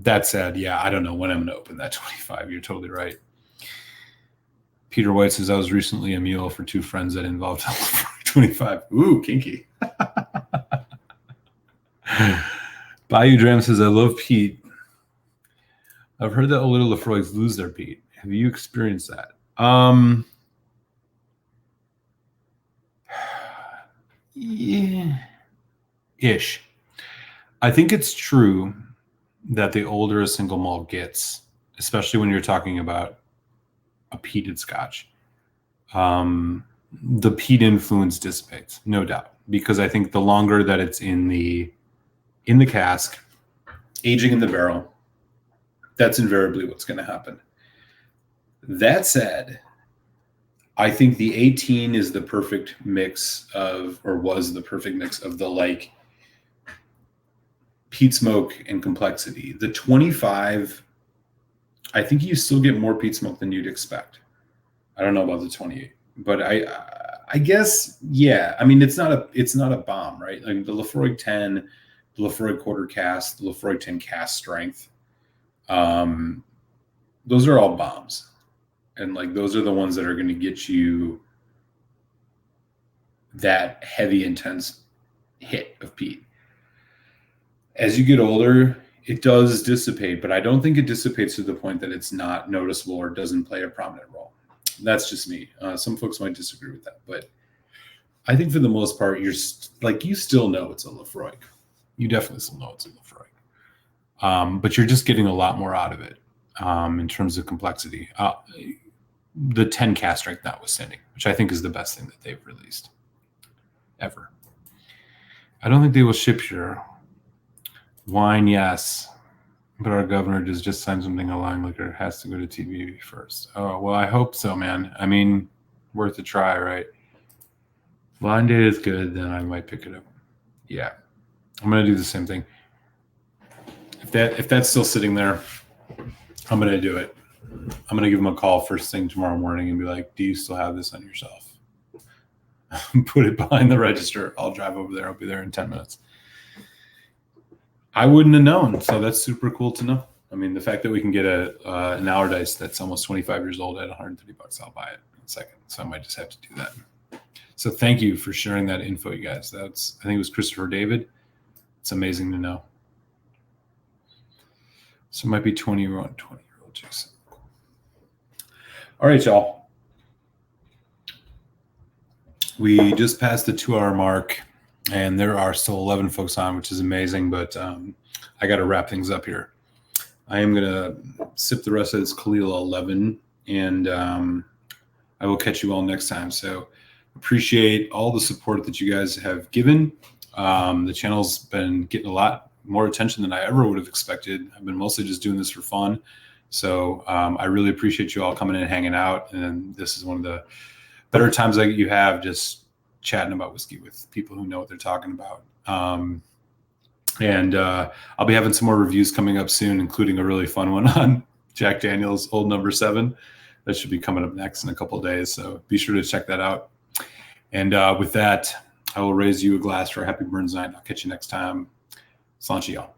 [SPEAKER 1] That said, yeah, I don't know when I'm going to open that 25. You're totally right. Peter White says, I was recently a mule for 2 friends that involved 25. Ooh, kinky. Bayou Dram says, I love peat. I've heard that older Lafroigs lose their peat. Have you experienced that? Yeah, ish. I think it's true that the older a single malt gets, especially when you're talking about a peated Scotch, the peat influence dissipates, no doubt, because I think the longer that it's in the cask, aging in the barrel, that's invariably what's going to happen. That said, I think the 18 is the perfect mix of, or was the perfect mix of the like peat smoke and complexity. The 25, I think you still get more peat smoke than you'd expect. I don't know about the 28, but I guess, yeah. I mean, it's not a bomb, right? Like the Laphroaig 10, the Laphroaig quarter cast, the Laphroaig 10 cast strength. Those are all bombs. And like, those are the ones that are going to get you that heavy, intense hit of peat. As you get older, it does dissipate, but I don't think it dissipates to the point that it's not noticeable or doesn't play a prominent role. That's just me. Some folks might disagree with that, but I think for the most part, you still know it's a Laphroaig. You definitely still know it's a Laphroaig. But you're just getting a lot more out of it in terms of complexity. The 10 cast strength notwithstanding, which I think is the best thing that they've released ever. I don't think they will ship your wine, yes, but our governor just signed something allowing liquor has to go to TV first. Oh, well, I hope so, man. I mean, worth a try, right? Blind date is good, then I might pick it up. Yeah, I'm gonna do the same thing. If that's still sitting there, I'm gonna do it. I'm gonna give him a call first thing tomorrow morning and be like, "Do you still have this on your shelf?" Put it behind the register. I'll drive over there. I'll be there in 10 minutes. I wouldn't have known, so that's super cool to know. I mean, the fact that we can get an Allardyce that's almost 25 years old at $130, I'll buy it in a second. So I might just have to do that. So thank you for sharing that info, you guys. I think it was Christopher David. It's amazing to know. So it might be 20-year-old juice. All right, y'all. We just passed the 2-hour mark, and there are still 11 folks on, which is amazing, but I got to wrap things up here. I am going to sip the rest of this Kalila 11, and I will catch you all next time. So appreciate all the support that you guys have given. The channel's been getting a lot more attention than I ever would have expected. I've been mostly just doing this for fun. So I really appreciate you all coming in and hanging out. And this is one of the better times that you have just chatting about whiskey with people who know what they're talking about. And I'll be having some more reviews coming up soon, including a really fun one on Jack Daniel's Old Number 7. That should be coming up next in a couple of days. So be sure to check that out. And with that, I will raise you a glass for a happy Burns night. I'll catch you next time. Sláinte, y'all.